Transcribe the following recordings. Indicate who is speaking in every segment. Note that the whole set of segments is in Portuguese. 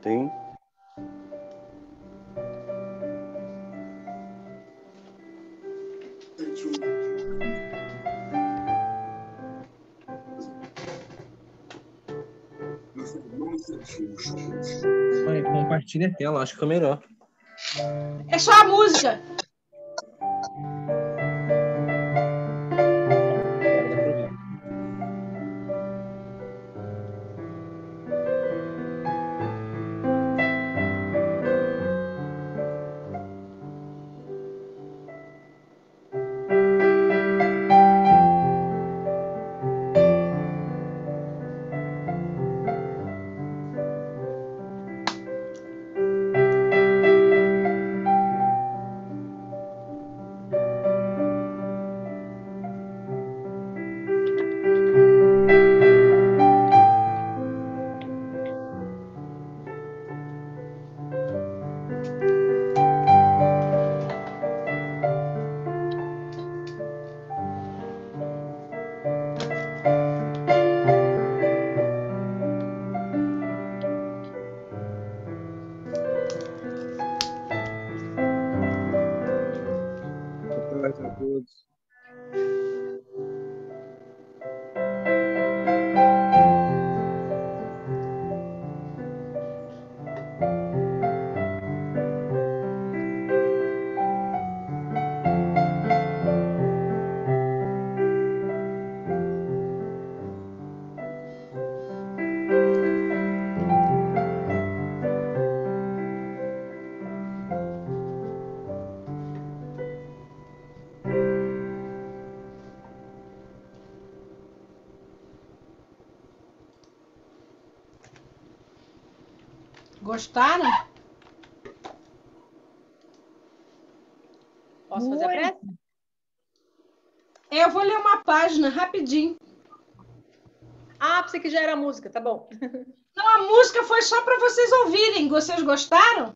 Speaker 1: Tem.
Speaker 2: Mãe, compartilha a tela, acho que é melhor.
Speaker 3: É só a música.
Speaker 2: Agora dá pra ver. Boa tarde a todos.
Speaker 3: Gostaram?
Speaker 4: Posso fazer a prece?
Speaker 3: Eu vou ler uma página rapidinho.
Speaker 4: Ah, pensei que já era música, tá bom.
Speaker 3: Não, a música foi só para vocês ouvirem. Vocês gostaram?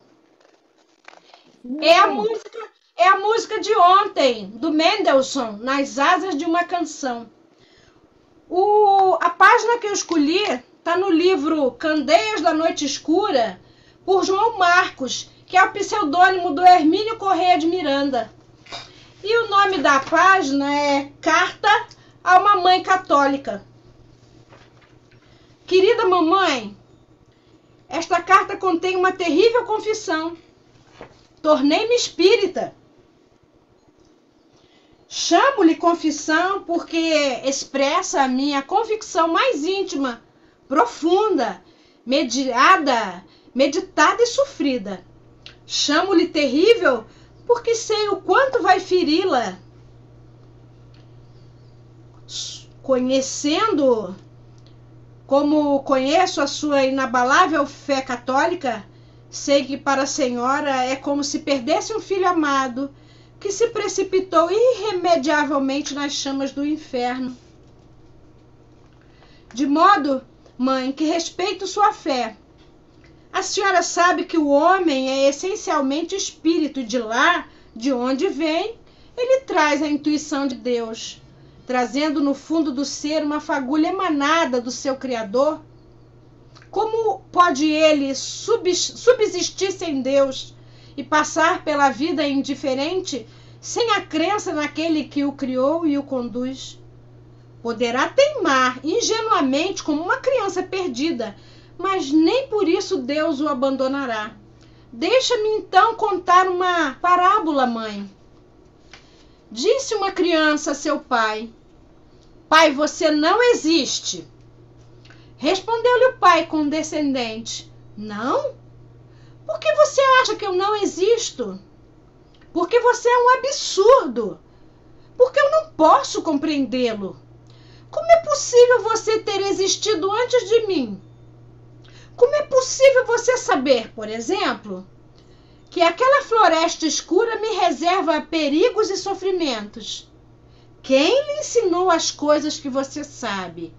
Speaker 3: É a música de ontem, do Mendelssohn, Nas Asas de uma Canção. A página que eu escolhi está no livro Candeias da Noite Escura, por João Marcos, que é o pseudônimo do Hermínio Correia de Miranda. E o nome da página é Carta a uma Mãe Católica. Querida mamãe, esta carta contém uma terrível confissão. Tornei-me espírita. Chamo-lhe confissão porque expressa a minha convicção mais íntima, profunda, meditada e sofrida. Chamo-lhe terrível porque sei o quanto vai feri-la. Conhecendo como conheço a sua inabalável fé católica, sei que para a senhora é como se perdesse um filho amado que se precipitou irremediavelmente nas chamas do inferno. De modo, mãe, que respeito sua fé. A senhora sabe que o homem é essencialmente espírito e de lá, de onde vem, ele traz a intuição de Deus, trazendo no fundo do ser uma fagulha emanada do seu Criador. Como pode ele subsistir sem Deus e passar pela vida indiferente, sem a crença naquele que o criou e o conduz? Poderá teimar ingenuamente como uma criança perdida, mas nem por isso Deus o abandonará. Deixa-me então contar uma parábola, mãe. Disse uma criança a seu pai: Pai, você não existe. Respondeu-lhe o pai condescendente: Não? Por que você acha que eu não existo? Porque você é um absurdo. Porque eu não posso compreendê-lo. Como é possível você ter existido antes de mim? Como é possível você saber, por exemplo, que aquela floresta escura me reserva perigos e sofrimentos? Quem lhe ensinou as coisas que você sabe?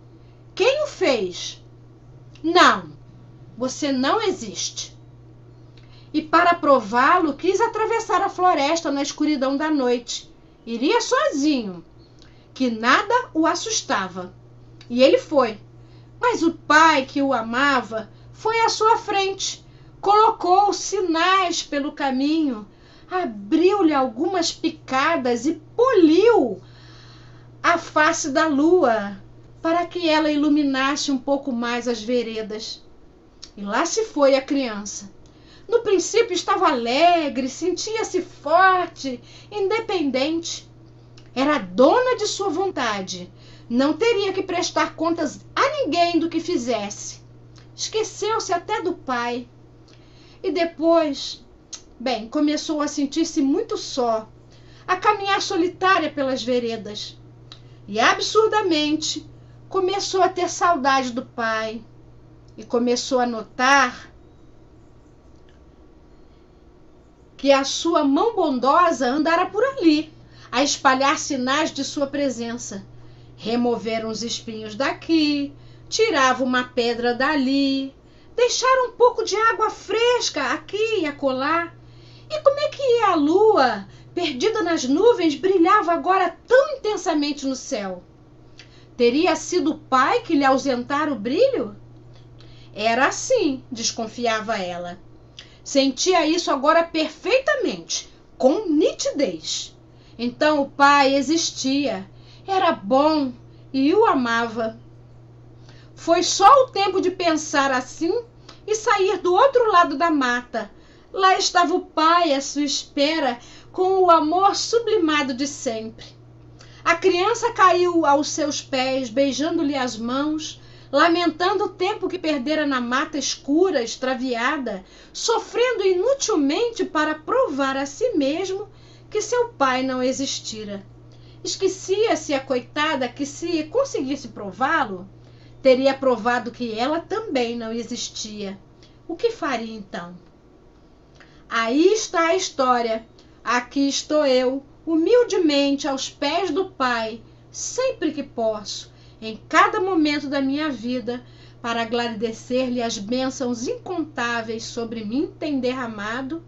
Speaker 3: Quem o fez? Não, você não existe. E para prová-lo, quis atravessar a floresta na escuridão da noite. Iria sozinho, que nada o assustava. E ele foi. Mas o pai que o amava foi à sua frente, colocou sinais pelo caminho, abriu-lhe algumas picadas e poliu a face da lua para que ela iluminasse um pouco mais as veredas. E lá se foi a criança. No princípio estava alegre, sentia-se forte, independente. Era dona de sua vontade. Não teria que prestar contas a ninguém do que fizesse. Esqueceu-se até do pai. E depois, começou a sentir-se muito só, a caminhar solitária pelas veredas. E absurdamente começou a ter saudade do pai. E começou a notar que a sua mão bondosa andara por ali, a espalhar sinais de sua presença. Removeram os espinhos daqui, tirava uma pedra dali, deixaram um pouco de água fresca aqui e acolá. E como é que a lua, perdida nas nuvens, brilhava agora tão intensamente no céu? Teria sido o pai que lhe ausentara o brilho? Era assim, desconfiava ela. Sentia isso agora perfeitamente, com nitidez. Então o pai existia, era bom e o amava. Foi só o tempo de pensar assim e sair do outro lado da mata. Lá estava o pai à sua espera, com o amor sublimado de sempre. A criança caiu aos seus pés, beijando-lhe as mãos, lamentando o tempo que perdera na mata escura, extraviada, sofrendo inutilmente para provar a si mesmo que seu pai não existira. Esquecia-se a coitada que, se conseguisse prová-lo, teria provado que ela também não existia. O que faria então? Aí está a história. Aqui estou eu, humildemente aos pés do pai, sempre que posso, em cada momento da minha vida, para agradecer-lhe as bênçãos incontáveis sobre mim tem derramado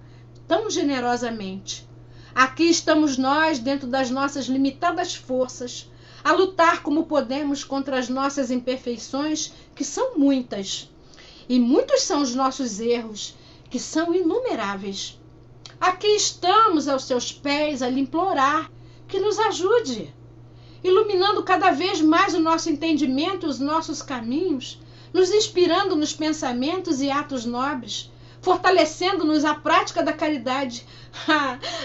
Speaker 3: tão generosamente. Aqui estamos nós, dentro das nossas limitadas forças, a lutar como podemos contra as nossas imperfeições, que são muitas. E muitos são os nossos erros, que são inumeráveis. Aqui estamos aos seus pés a lhe implorar que nos ajude, iluminando cada vez mais o nosso entendimento e os nossos caminhos, nos inspirando nos pensamentos e atos nobres, fortalecendo-nos a prática da caridade.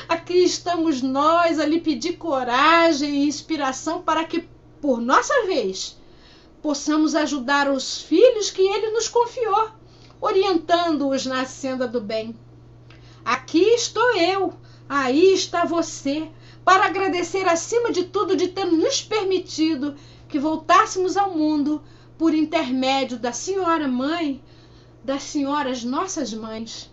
Speaker 3: Aqui estamos nós a lhe pedir coragem e inspiração para que, por nossa vez, possamos ajudar os filhos que ele nos confiou, orientando-os na senda do bem. Aqui estou eu, aí está você, para agradecer acima de tudo de ter nos permitido que voltássemos ao mundo por intermédio da senhora mãe, das senhoras nossas mães,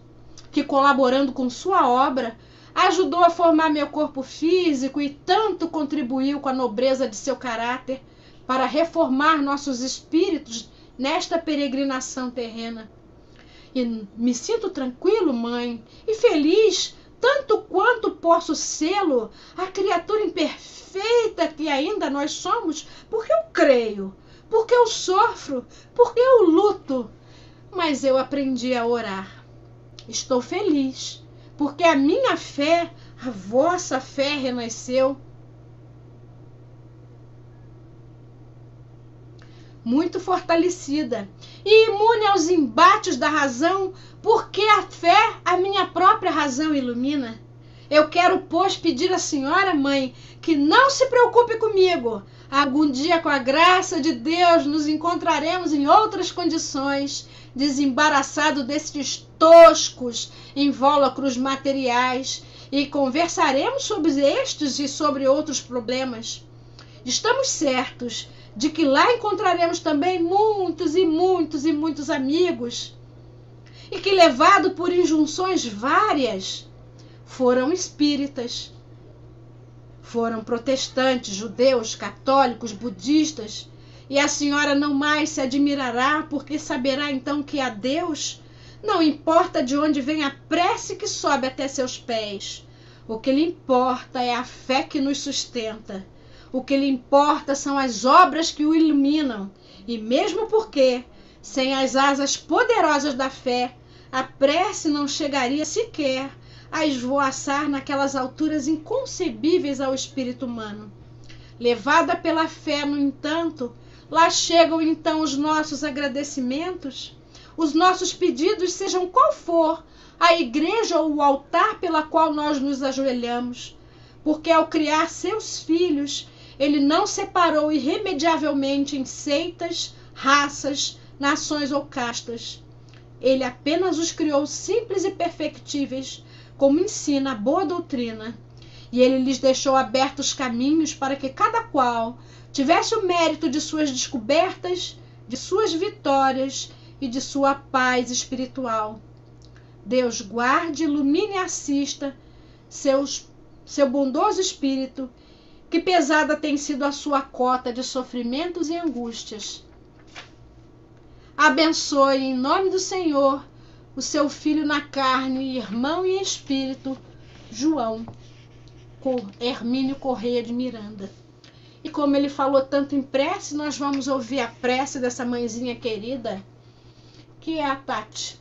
Speaker 3: que, colaborando com sua obra, ajudou a formar meu corpo físico e tanto contribuiu com a nobreza de seu caráter para reformar nossos espíritos nesta peregrinação terrena. E me sinto tranquilo, mãe, e feliz, tanto quanto posso sê-lo, a criatura imperfeita que ainda nós somos, porque eu creio, porque eu sofro, porque eu luto. Mas eu aprendi a orar. Estou feliz, porque a minha fé, a vossa fé renasceu. Muito fortalecida e imune aos embates da razão, porque a fé, a minha própria razão ilumina. Eu quero, pois, pedir à senhora mãe que não se preocupe comigo. Algum dia, com a graça de Deus, nos encontraremos em outras condições, desembaraçado destes toscos invólucros materiais, e conversaremos sobre estes e sobre outros problemas. Estamos certos de que lá encontraremos também muitos e muitos e muitos amigos, e que, levado por injunções várias, foram espíritas, foram protestantes, judeus, católicos, budistas, e a senhora não mais se admirará, porque saberá então que a Deus não importa de onde vem a prece que sobe até seus pés. O que lhe importa é a fé que nos sustenta. O que lhe importa são as obras que o iluminam. E mesmo porque, sem as asas poderosas da fé, a prece não chegaria sequer a esvoaçar naquelas alturas inconcebíveis ao espírito humano. Levada pela fé, no entanto, lá chegam então os nossos agradecimentos, os nossos pedidos, sejam qual for a igreja ou o altar pela qual nós nos ajoelhamos, porque ao criar seus filhos, ele não separou irremediavelmente em seitas, raças, nações ou castas. Ele apenas os criou simples e perfectíveis, como ensina a boa doutrina, e ele lhes deixou abertos caminhos para que cada qual tivesse o mérito de suas descobertas, de suas vitórias e de sua paz espiritual. Deus guarde, ilumine e assista seu bondoso espírito, que pesada tem sido a sua cota de sofrimentos e angústias. Abençoe em nome do Senhor o seu filho na carne, irmão e espírito, João Hermínio Correia de Miranda. E como ele falou tanto em prece, nós vamos ouvir a prece dessa mãezinha querida, que é a Tati.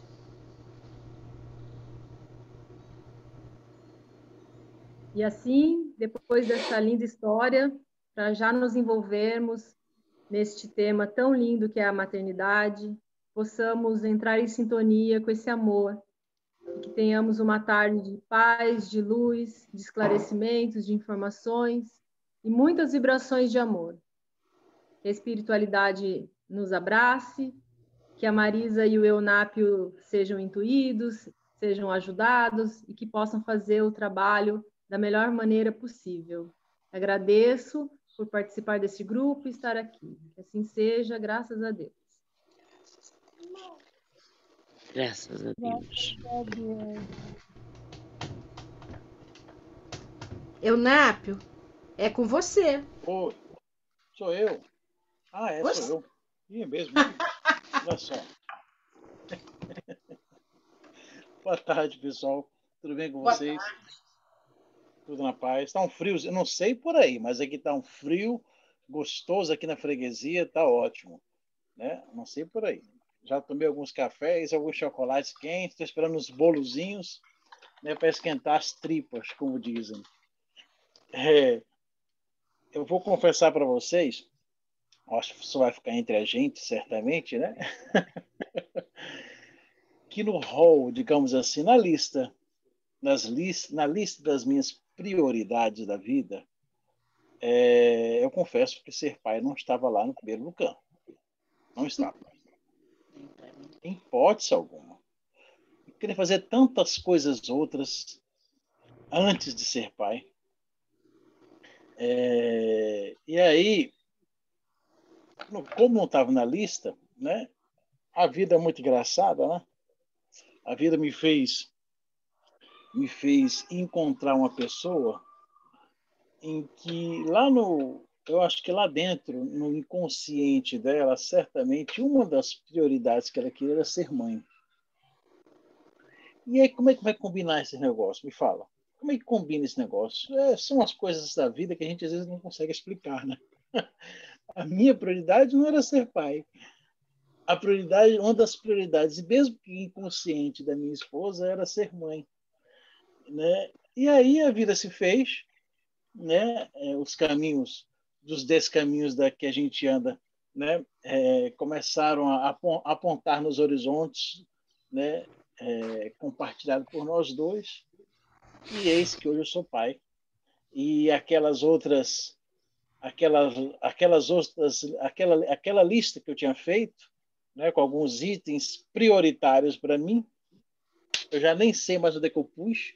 Speaker 4: E assim, depois dessa linda história, para já nos envolvermos neste tema tão lindo que é a maternidade, possamos entrar em sintonia com esse amor, e que tenhamos uma tarde de paz, de luz, de esclarecimentos, de informações e muitas vibrações de amor. Que a espiritualidade nos abrace, que a Marisa e o Eunápio sejam intuídos, sejam ajudados e que possam fazer o trabalho da melhor maneira possível. Agradeço por participar desse grupo e estar aqui. Que assim seja, graças a Deus.
Speaker 1: Graças a Deus.
Speaker 3: Eunápio, é com você.
Speaker 5: Oi, sou eu. Ah,
Speaker 3: Você?
Speaker 5: sou eu. Ih, mesmo. Olha só. Boa tarde, pessoal. Tudo bem com vocês? Tudo na paz. Está um frio, eu não sei por aí, mas aqui está um frio gostoso aqui na freguesia, está ótimo. Né? Não sei por aí. Já tomei alguns cafés, alguns chocolates quentes, estou esperando uns bolozinhos, né, para esquentar as tripas, como dizem. Eu vou confessar para vocês, acho que isso vai ficar entre a gente, certamente, né? Que no hall, digamos assim, na lista das minhas prioridades da vida, eu confesso que ser pai não estava lá no primeiro lugar. Não estava. Em hipótese alguma. Eu queria fazer tantas coisas outras antes de ser pai. E aí, como não estava na lista, né? A vida é muito engraçada, né? A vida me fez encontrar uma pessoa em que eu acho que lá dentro, no inconsciente dela, certamente uma das prioridades que ela queria era ser mãe. E aí, como é que vai combinar esse negócio? Me fala. Como é que combina esse negócio? São as coisas da vida que a gente às vezes não consegue explicar, né? A minha prioridade não era ser pai. Uma das prioridades, mesmo que inconsciente, da minha esposa era ser mãe, né? E aí a vida se fez, né? Os caminhos dos 10 caminhos que a gente anda, né? Começaram a apontar nos horizontes, né? Compartilhado por nós dois, e eis que hoje eu sou pai. E aquela lista que eu tinha feito, né, com alguns itens prioritários para mim, eu já nem sei mais onde é que eu pus,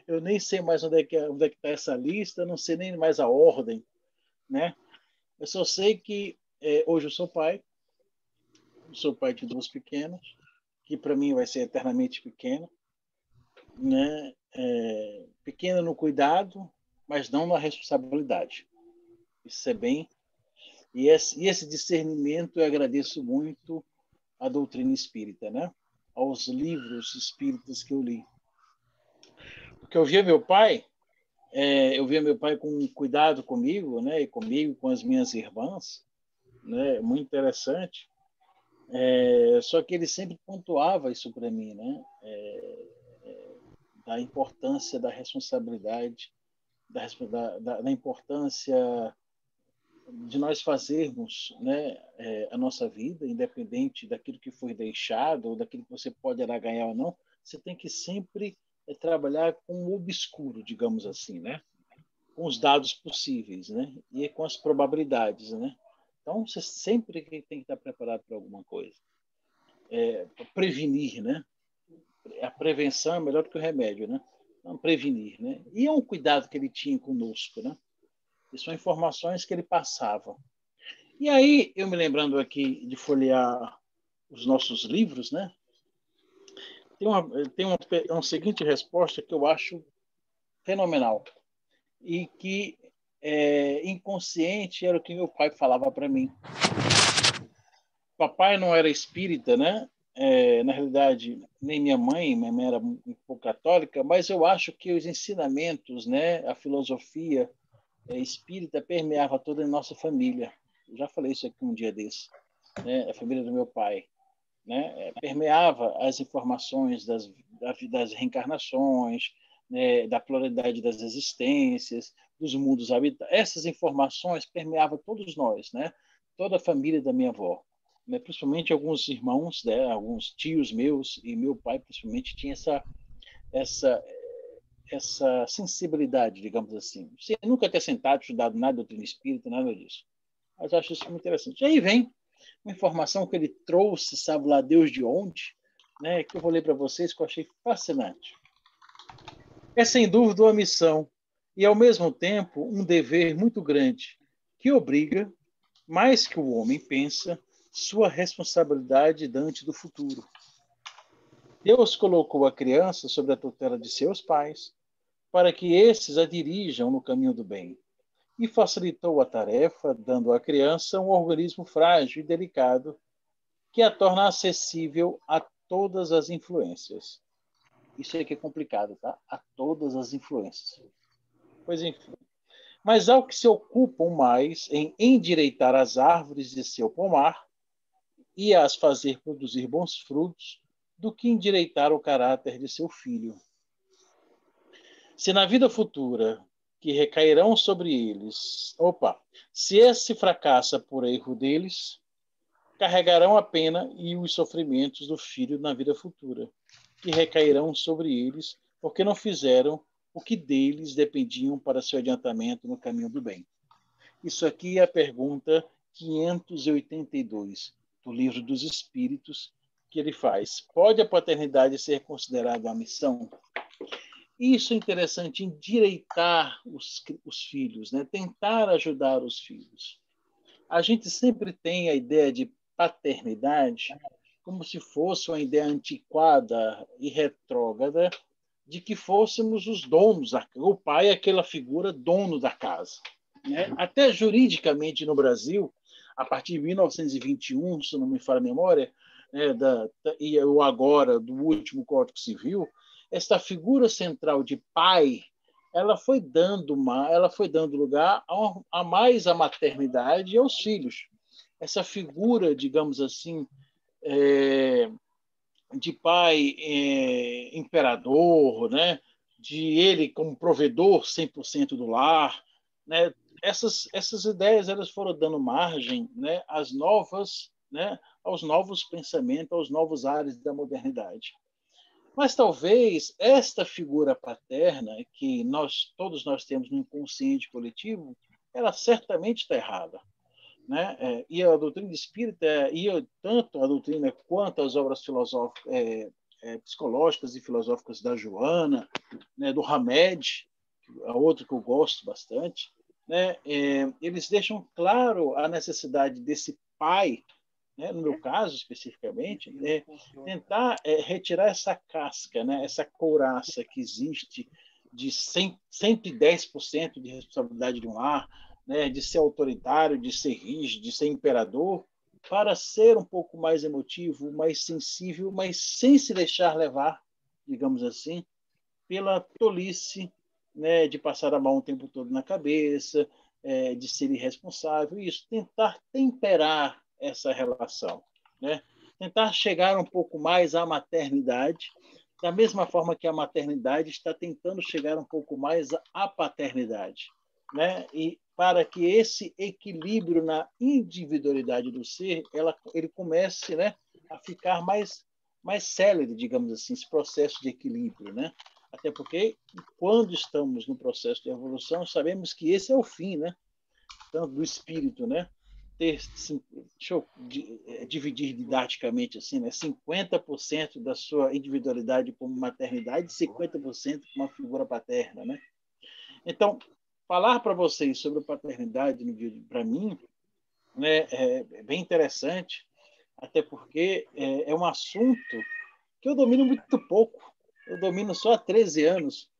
Speaker 5: eu nem sei mais onde é que está essa lista, não sei nem mais a ordem, né? Eu só sei que hoje eu sou pai de 2 pequenas, que para mim vai ser eternamente pequena, né? Pequena no cuidado, mas não na responsabilidade. Isso é bem. E esse discernimento eu agradeço muito à doutrina espírita, né? Aos livros espíritas que eu li. Porque eu via meu pai com cuidado comigo, né? E com as minhas irmãs, né? Muito interessante. Só que ele sempre pontuava isso para mim, né? Da importância da responsabilidade, da importância de nós fazermos, né, a nossa vida, independente daquilo que foi deixado ou daquilo que você pode ganhar ou não, você tem que sempre trabalhar com o obscuro, digamos assim, né? Com os dados possíveis, né? E com as probabilidades, né? Então, você sempre tem que estar preparado para alguma coisa. Prevenir, né? A prevenção é melhor do que o remédio, né? Então, prevenir, né? E é um cuidado que ele tinha conosco, né? E são informações que ele passava. E aí, eu me lembrando aqui de folhear os nossos livros, né? Tem uma seguinte resposta que eu acho fenomenal e que inconsciente era o que meu pai falava para mim. Papai não era espírita, né? Na realidade, nem minha mãe era um pouco católica, mas eu acho que os ensinamentos, né? A filosofia espírita permeava toda a nossa família. Eu já falei isso aqui um dia desse, né? A família do meu pai, né? Permeava as informações das reencarnações, né? Da pluralidade das existências, dos mundos habitados. Essas informações permeavam todos nós, né? Toda a família da minha avó, né? Principalmente alguns irmãos, né? Alguns tios meus e meu pai, principalmente, tinha essa sensibilidade, digamos assim. Você nunca ter sentado, estudado nada de doutrina espírita, nada disso. Mas eu acho isso muito interessante. E aí vem uma informação que ele trouxe, sabe lá Deus de onde, né, que eu vou ler para vocês, que eu achei fascinante. É sem dúvida uma missão e, ao mesmo tempo, um dever muito grande, que obriga, mais que o homem pensa, sua responsabilidade diante do futuro. Deus colocou a criança sob a tutela de seus pais, para que esses a dirijam no caminho do bem, e facilitou a tarefa, dando à criança um organismo frágil e delicado, que a torna acessível a todas as influências. Isso aqui é complicado, tá? A todas as influências. Pois enfim. Mas ao que se ocupam mais em endireitar as árvores de seu pomar e as fazer produzir bons frutos, do que endireitar o caráter de seu filho. Se na vida futura que recairão sobre eles, se esse fracassa por erro deles, carregarão a pena e os sofrimentos do filho na vida futura, que recairão sobre eles, porque não fizeram o que deles dependiam para seu adiantamento no caminho do bem. Isso aqui é a pergunta 582 do Livro dos Espíritos, que ele faz. Pode a paternidade ser considerada uma missão? Isso é interessante, endireitar os filhos, né? Tentar ajudar os filhos. A gente sempre tem a ideia de paternidade como se fosse uma ideia antiquada e retrógrada de que fôssemos os donos. O pai é aquela figura dono da casa, né? Até juridicamente no Brasil, a partir de 1921, se não me falha a memória, né, e agora do último Código Civil, esta figura central de pai, ela foi dando lugar a mais a maternidade e aos filhos. Essa figura, digamos assim, de pai imperador, né? De ele como provedor 100% do lar, né? Essas ideias elas foram dando margem, né, aos novos pensamentos, aos novos ares da modernidade. Mas talvez esta figura paterna que todos nós temos no inconsciente coletivo, ela certamente está errada, né? E a doutrina espírita, tanto a doutrina quanto as obras psicológicas e filosóficas da Joana, né, do Hamed, a outra que eu gosto bastante, né, eles deixam claro a necessidade desse pai, né, no meu caso especificamente, tentar retirar essa casca, né, essa couraça que existe de 110% de responsabilidade de um lar, né, de ser autoritário, de ser rígido, de ser imperador, para ser um pouco mais emotivo, mais sensível, mas sem se deixar levar, digamos assim, pela tolice, né, de passar a mão o tempo todo na cabeça, de ser irresponsável, isso, tentar temperar essa relação, né? tentar chegar um pouco mais à maternidade, da mesma forma que a maternidade está tentando chegar um pouco mais à paternidade, né? E para que esse equilíbrio na individualidade do ser, ele comece, né, a ficar mais célere, digamos assim, esse processo de equilíbrio, né? Até porque, quando estamos no processo de evolução, sabemos que esse é o fim, né? Tanto do espírito, né? Deixa eu dividir didaticamente assim, né? 50% da sua individualidade como maternidade, 50% como uma figura paterna, né? Então, falar para vocês sobre paternidade, para mim, né, é bem interessante, até porque é um assunto que eu domino muito pouco. Eu domino só há 13 anos,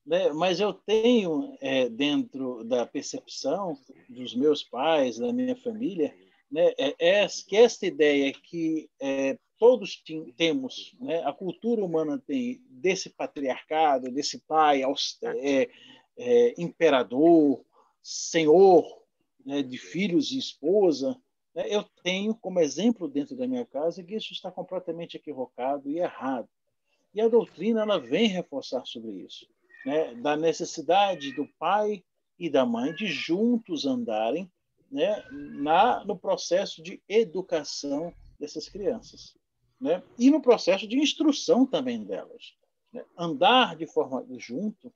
Speaker 5: né? Mas eu tenho, dentro da percepção dos meus pais, da minha família, né, que esta ideia que todos temos, né, a cultura humana tem desse patriarcado, desse pai imperador, senhor, né, de filhos e esposa, né, eu tenho como exemplo dentro da minha casa que isso está completamente equivocado e errado. E a doutrina ela vem reforçar sobre isso, né, da necessidade do pai e da mãe de juntos andarem, né, no processo de educação dessas crianças, né, e no processo de instrução também delas, né, andar de forma junto,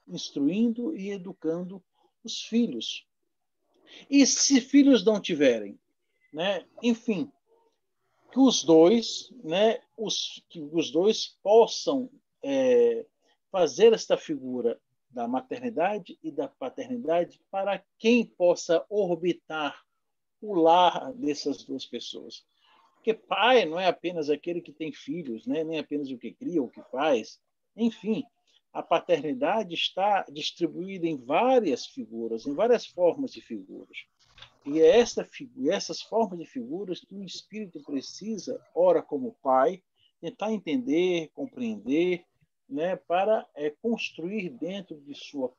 Speaker 5: instruindo e educando os filhos. E se filhos não tiverem, né, enfim, que os dois, né, que os dois possam fazer esta figura da maternidade e da paternidade para quem possa orbitar o lar dessas duas pessoas. Porque pai não é apenas aquele que tem filhos, né, nem apenas o que cria, o que faz. Enfim, a paternidade está distribuída em várias figuras, em várias formas de figuras. E é essas formas de figuras que o espírito precisa, ora como pai, tentar entender, compreender, né, para construir dentro de sua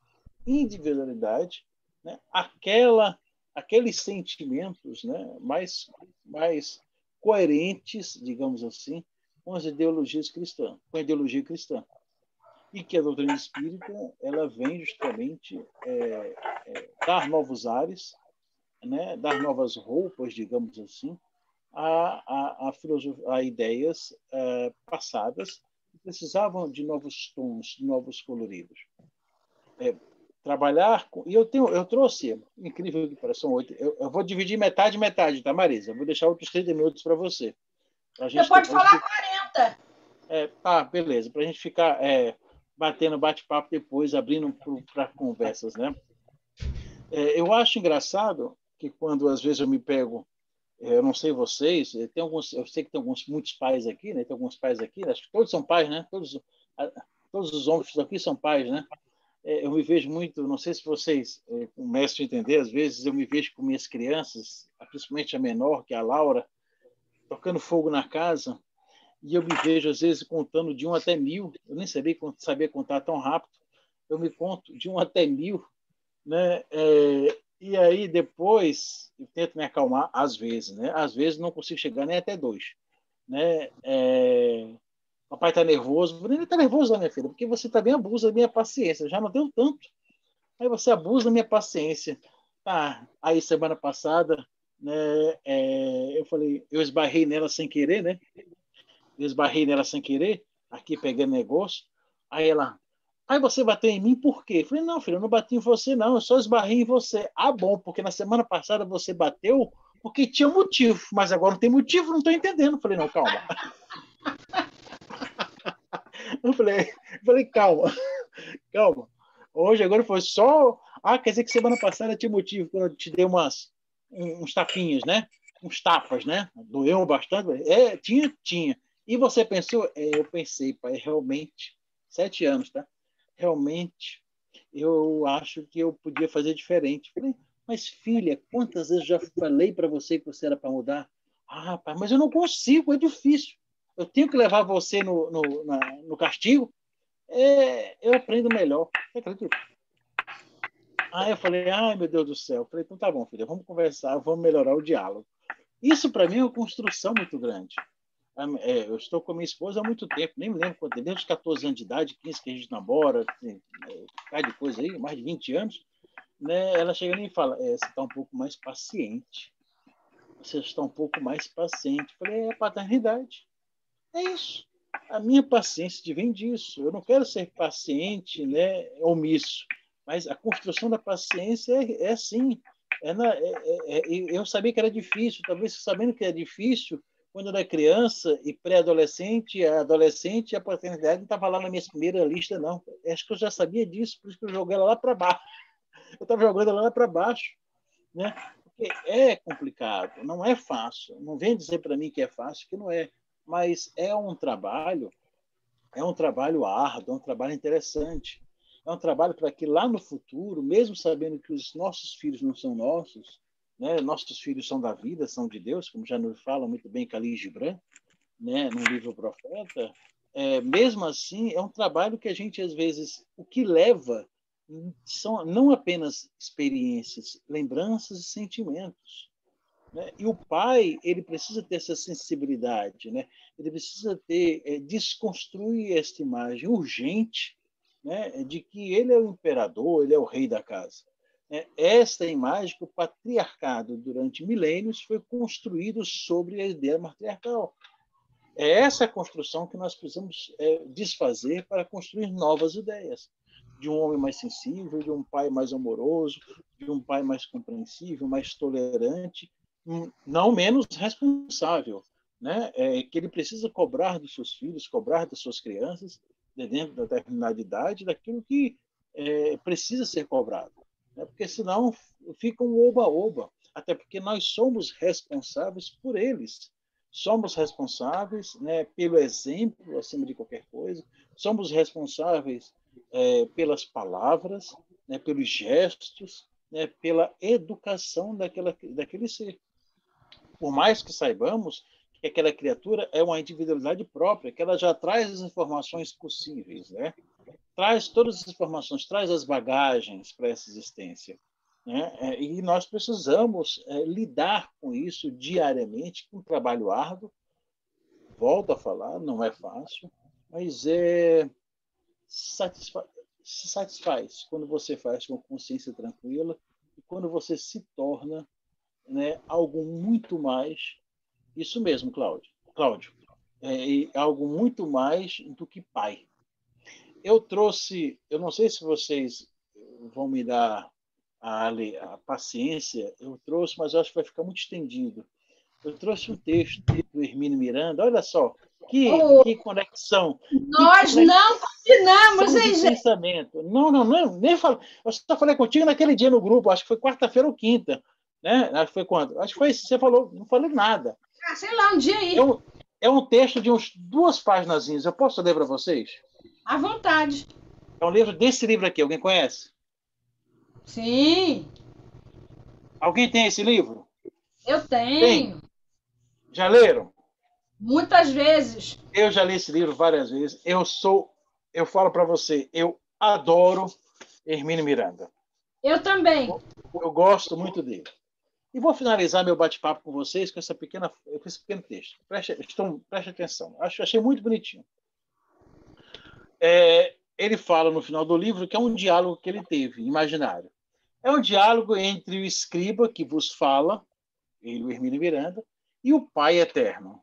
Speaker 5: individualidade, né, aqueles sentimentos, né, mais coerentes, digamos assim, com as ideologias cristãs, com a ideologia cristã. E que a doutrina espírita ela vem justamente dar novos ares, né, dar novas roupas, digamos assim, a ideias passadas que precisavam de novos tons, de novos coloridos. Trabalhar com... E eu trouxe, incrível que pareça, são 8. Eu vou dividir metade, tá, Marisa? Eu vou deixar outros 30 minutos para você.
Speaker 3: Você pode falar 40.
Speaker 5: Tá, beleza. Para a gente ficar batendo bate-papo depois, abrindo para conversas, né? Eu acho engraçado que quando às vezes eu me pego, eu não sei vocês, eu sei que tem muitos pais aqui, né? Tem alguns pais aqui, acho que todos são pais, né? Todos os homens aqui são pais, né? Eu me vejo muito, não sei se vocês começam a entender, às vezes eu me vejo com minhas crianças, principalmente a menor, que é a Laura, tocando fogo na casa, e eu me vejo às vezes contando de 1 até 1000, eu nem sabia contar tão rápido, eu me conto de 1 até 1000, né? E aí depois eu tento me acalmar às vezes, né? Às vezes não consigo chegar nem até 2, né? Papai está nervoso, ele está nervoso, minha filha, porque você também abusa da minha paciência. Eu já não tenho tanto, aí você abusa da minha paciência. Aí semana passada, né? Eu esbarrei nela sem querer, né? Aqui pegando negócio. Aí ela, você bateu em mim por quê? Eu falei, não, filho, eu não bati em você, não, eu só esbarrei em você. Bom, porque na semana passada você bateu porque tinha motivo, mas agora não tem motivo, não estou entendendo. Eu falei, não, calma. Eu falei, calma. Hoje, agora foi só... quer dizer que semana passada tinha motivo, quando eu te dei uns tapinhas, né? Uns tapas, né? Doeu bastante. Tinha. E você pensou? Eu pensei, pai, realmente, 7 anos, tá? Realmente, eu acho que eu podia fazer diferente. Falei, mas filha, quantas vezes eu já falei para você que você era para mudar? Pai, mas eu não consigo, é difícil. Eu tenho que levar você no castigo? Eu aprendo melhor. Você acredita? Eu falei, meu Deus do céu. Eu falei, então tá bom, filha, vamos conversar, vamos melhorar o diálogo. Isso para mim é uma construção muito grande. Eu estou com a minha esposa há muito tempo, nem me lembro quanto tempo, desde os 14 anos de idade, 15 que a gente namora, cai de coisa aí, mais de 20 anos, né? Ela chega em mim e fala, você está um pouco mais paciente. Você está um pouco mais paciente. Eu falei, é paternidade. É isso. A minha paciência vem disso. Eu não quero ser paciente, né, omisso, mas a construção da paciência é assim. Eu sabia que era difícil, talvez sabendo que era difícil, quando eu era criança e pré-adolescente, adolescente, a paternidade não estava lá na minha primeira lista, não. Acho que eu já sabia disso, por isso que eu joguei ela lá para baixo. Eu estava jogando ela lá para baixo, né? Porque é complicado, não é fácil. Não vem dizer para mim que é fácil, que não é. Mas é um trabalho árduo, é um trabalho interessante. É um trabalho para que lá no futuro, mesmo sabendo que os nossos filhos não são nossos, né? Nossos filhos são da vida, são de Deus, como já nos fala muito bem Khalil Gibran, né? No livro Profeta, mesmo assim, é um trabalho que a gente, às vezes, o que leva são não apenas experiências, lembranças e sentimentos, né? E o pai, ele precisa ter essa sensibilidade, né? Ele precisa desconstruir esta imagem urgente, né? De que ele é o imperador, ele é o rei da casa. Esta imagem que o patriarcado, durante milênios, foi construído sobre a ideia matriarcal. É essa construção que nós precisamos desfazer para construir novas ideias. De um homem mais sensível, de um pai mais amoroso, de um pai mais compreensível, mais tolerante, não menos responsável, né? Que ele precisa cobrar dos seus filhos, cobrar das suas crianças, dentro da determinada idade, daquilo que precisa ser cobrado, né? Porque senão fica um oba-oba, até porque nós somos responsáveis por eles. Somos responsáveis, né, pelo exemplo, acima de qualquer coisa. Somos responsáveis pelas palavras, né, pelos gestos, né, pela educação daquele ser. Por mais que saibamos que aquela criatura é uma individualidade própria, que ela já traz as informações possíveis, né? Traz todas as informações, traz as bagagens para essa existência, né? E nós precisamos lidar com isso diariamente, com um trabalho árduo. Volto a falar, não é fácil, mas se satisfaz quando você faz com consciência tranquila e quando você se torna, né, algo muito mais, isso mesmo, Cláudio, algo muito mais do que pai. Eu não sei se vocês vão me dar a paciência, eu trouxe, mas eu acho que vai ficar muito estendido. Eu trouxe um texto do Hermínio Miranda, olha só, que conexão.
Speaker 3: Nós não combinamos, hein, gente?
Speaker 5: Pensamento. Não, nem falo. Eu só falei contigo naquele dia no grupo, acho que foi quarta-feira ou quinta, né? Acho que foi quando? Acho que foi, você falou, não falei nada.
Speaker 3: Sei lá, um dia aí.
Speaker 5: É um texto de uns 2 páginas. Eu posso ler para vocês?
Speaker 3: À vontade.
Speaker 5: É um livro desse livro aqui, alguém conhece?
Speaker 3: Sim.
Speaker 5: Alguém tem esse livro?
Speaker 3: Eu tenho.
Speaker 5: Tem. Já leram?
Speaker 3: Muitas vezes.
Speaker 5: Eu já li esse livro várias vezes. Eu falo para você, eu adoro Hermínio Miranda.
Speaker 3: Eu também.
Speaker 5: Eu gosto muito dele. E vou finalizar meu bate-papo com vocês com esse pequeno texto. Preste atenção. Achei muito bonitinho. Ele fala no final do livro que é um diálogo que ele teve, imaginário. É um diálogo entre o escriba que vos fala, ele, o Hermínio Miranda, e o Pai Eterno.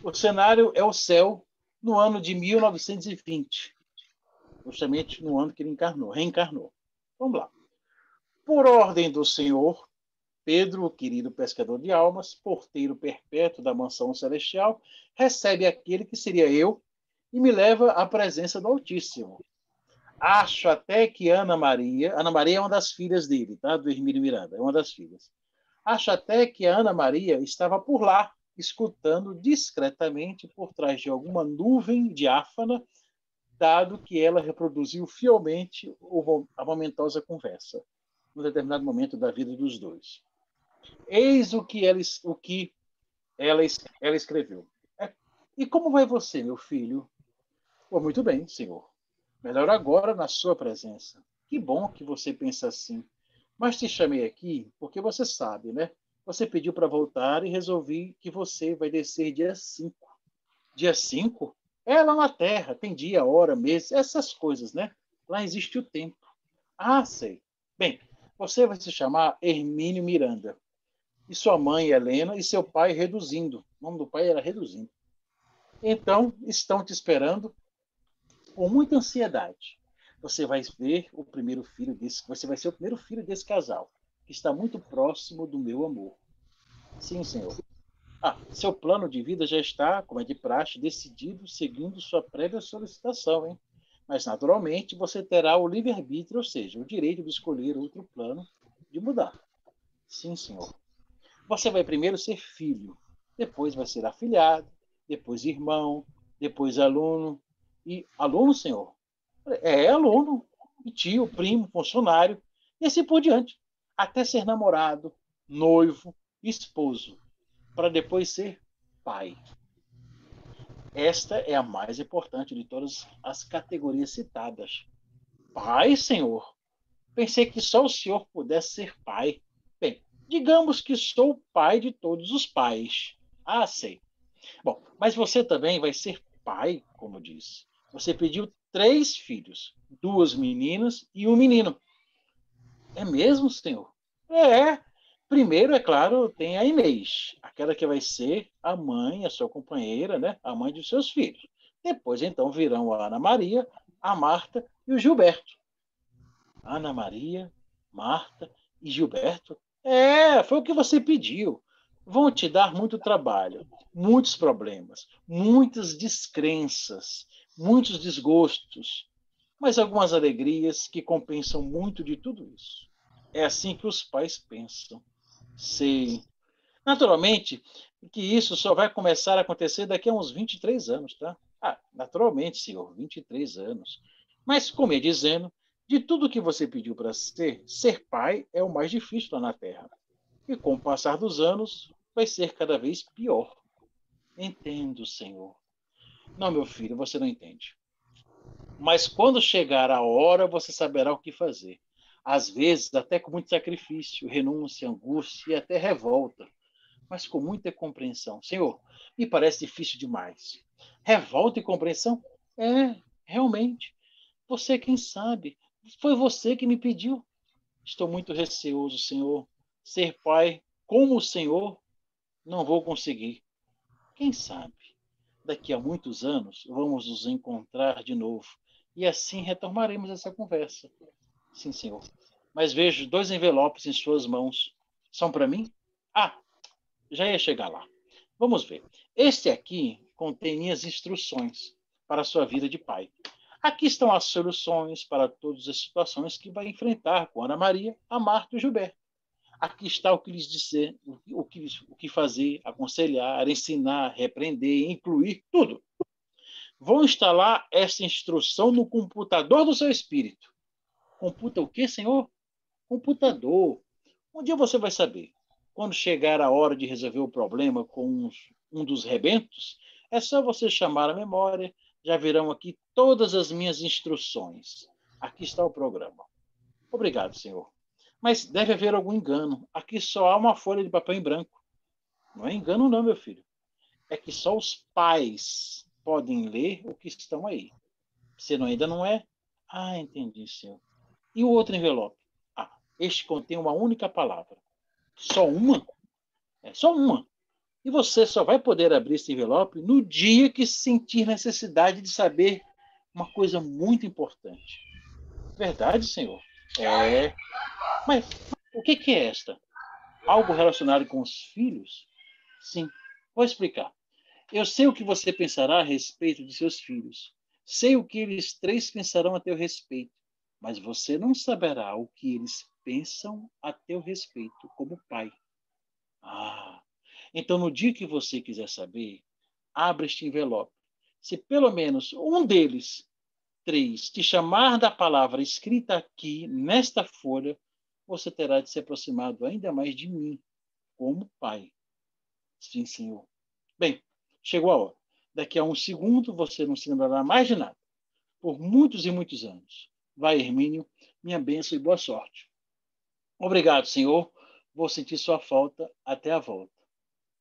Speaker 5: O cenário é o céu no ano de 1920, justamente no ano que ele reencarnou. Vamos lá. Por ordem do Senhor, Pedro, o querido pescador de almas, porteiro perpétuo da mansão celestial, recebe aquele que seria eu e me leva à presença do Altíssimo. Acho até que Ana Maria é uma das filhas dele, tá? Do Hermínio Miranda, é uma das filhas. Acho até que a Ana Maria estava por lá, escutando discretamente por trás de alguma nuvem diáfana, dado que ela reproduziu fielmente a momentosa conversa, num determinado momento da vida dos dois. Eis o que ela escreveu. E como vai você, meu filho? Muito bem, senhor. Melhor agora na sua presença. Que bom que você pensa assim. Mas te chamei aqui porque você sabe, né? Você pediu para voltar e resolvi que você vai descer dia 5. Dia 5 é lá na Terra, tem dia, hora, mês, essas coisas, né? Lá existe o tempo. Ah, sei. Bem, você vai se chamar Hermínio Miranda. E sua mãe, Helena, e seu pai, Reduzindo. O nome do pai era Reduzindo. Então, estão te esperando com muita ansiedade. Você vai ver o primeiro filho desse, você vai ser o primeiro filho desse casal, que está muito próximo do meu amor. Sim, senhor. Ah, seu plano de vida já está, como é de praxe, decidido seguindo sua prévia solicitação, hein? Mas, naturalmente, você terá o livre-arbítrio, ou seja, o direito de escolher outro plano de mudar. Sim, senhor. Você vai primeiro ser filho, depois vai ser afilhado, depois irmão, depois aluno. E aluno, senhor? É aluno, e tio, primo, funcionário, e assim por diante. Até ser namorado, noivo, esposo, para depois ser pai. Esta é a mais importante de todas as categorias citadas. Pai, senhor? Pensei que só o senhor pudesse ser pai. Bem, digamos que sou o pai de todos os pais. Ah, sei. Bom, mas você também vai ser pai, como disse. Você pediu 3 filhos, 2 meninas e um menino. É mesmo, senhor? É. Primeiro, é claro, tem a Inês, aquela que vai ser a mãe, a sua companheira, né? A mãe dos seus filhos. Depois, então, virão a Ana Maria, a Marta e o Gilberto. Ana Maria, Marta e Gilberto? É, foi o que você pediu. Vão te dar muito trabalho, muitos problemas, muitas descrenças, muitos desgostos, mas algumas alegrias que compensam muito de tudo isso. É assim que os pais pensam. Sei. Naturalmente que isso só vai começar a acontecer daqui a uns 23 anos, tá? Ah, naturalmente, senhor, 23 anos. Mas, como ia dizendo, de tudo que você pediu para ser pai é o mais difícil lá na Terra. E com o passar dos anos, vai ser cada vez pior. Entendo, senhor. Não, meu filho, você não entende. Mas quando chegar a hora, você saberá o que fazer. Às vezes, até com muito sacrifício, renúncia, angústia e até revolta, mas com muita compreensão. Senhor, me parece difícil demais. Revolta e compreensão? É, realmente. Você quem sabe. Foi você que me pediu. Estou muito receoso, Senhor. Ser pai como o Senhor, não vou conseguir. Quem sabe? Daqui a muitos anos vamos nos encontrar de novo e assim retomaremos essa conversa. Sim, senhor. Mas vejo 2 envelopes em suas mãos. São para mim? Ah, já ia chegar lá. Vamos ver. Este aqui contém minhas instruções para a sua vida de pai. Aqui estão as soluções para todas as situações que vai enfrentar com Ana Maria, a Marta e o Gilberto. Aqui está o que lhes dizer, o que fazer, aconselhar, ensinar, repreender, incluir, tudo. Vou instalar essa instrução no computador do seu espírito. Computa o quê, senhor? Computador. Um dia você vai saber. Quando chegar a hora de resolver o problema com um dos rebentos, é só você chamar a memória, já virão aqui todas as minhas instruções. Aqui está o programa. Obrigado, senhor. Mas deve haver algum engano. Aqui só há uma folha de papel em branco. Não é engano não, meu filho. É que só os pais podem ler o que estão aí. Você ainda não é? Ah, entendi, senhor. E o outro envelope? Ah, este contém uma única palavra. Só uma? É só uma. E você só vai poder abrir esse envelope no dia que sentir necessidade de saber uma coisa muito importante. Verdade, senhor? É. Mas o que é esta? Algo relacionado com os filhos? Sim, vou explicar. Eu sei o que você pensará a respeito de seus filhos. Sei o que eles 3 pensarão a teu respeito. Mas você não saberá o que eles pensam a teu respeito como pai. Ah, então no dia que você quiser saber, abra este envelope. Se pelo menos um deles, 3, te chamar da palavra escrita aqui, nesta folha, você terá de se aproximar ainda mais de mim, como pai. Sim, senhor. Bem, chegou a hora. Daqui a um segundo você não se lembrará mais de nada. Por muitos e muitos anos. Vai, Hermínio, minha bênção e boa sorte. Obrigado, senhor. Vou sentir sua falta até a volta.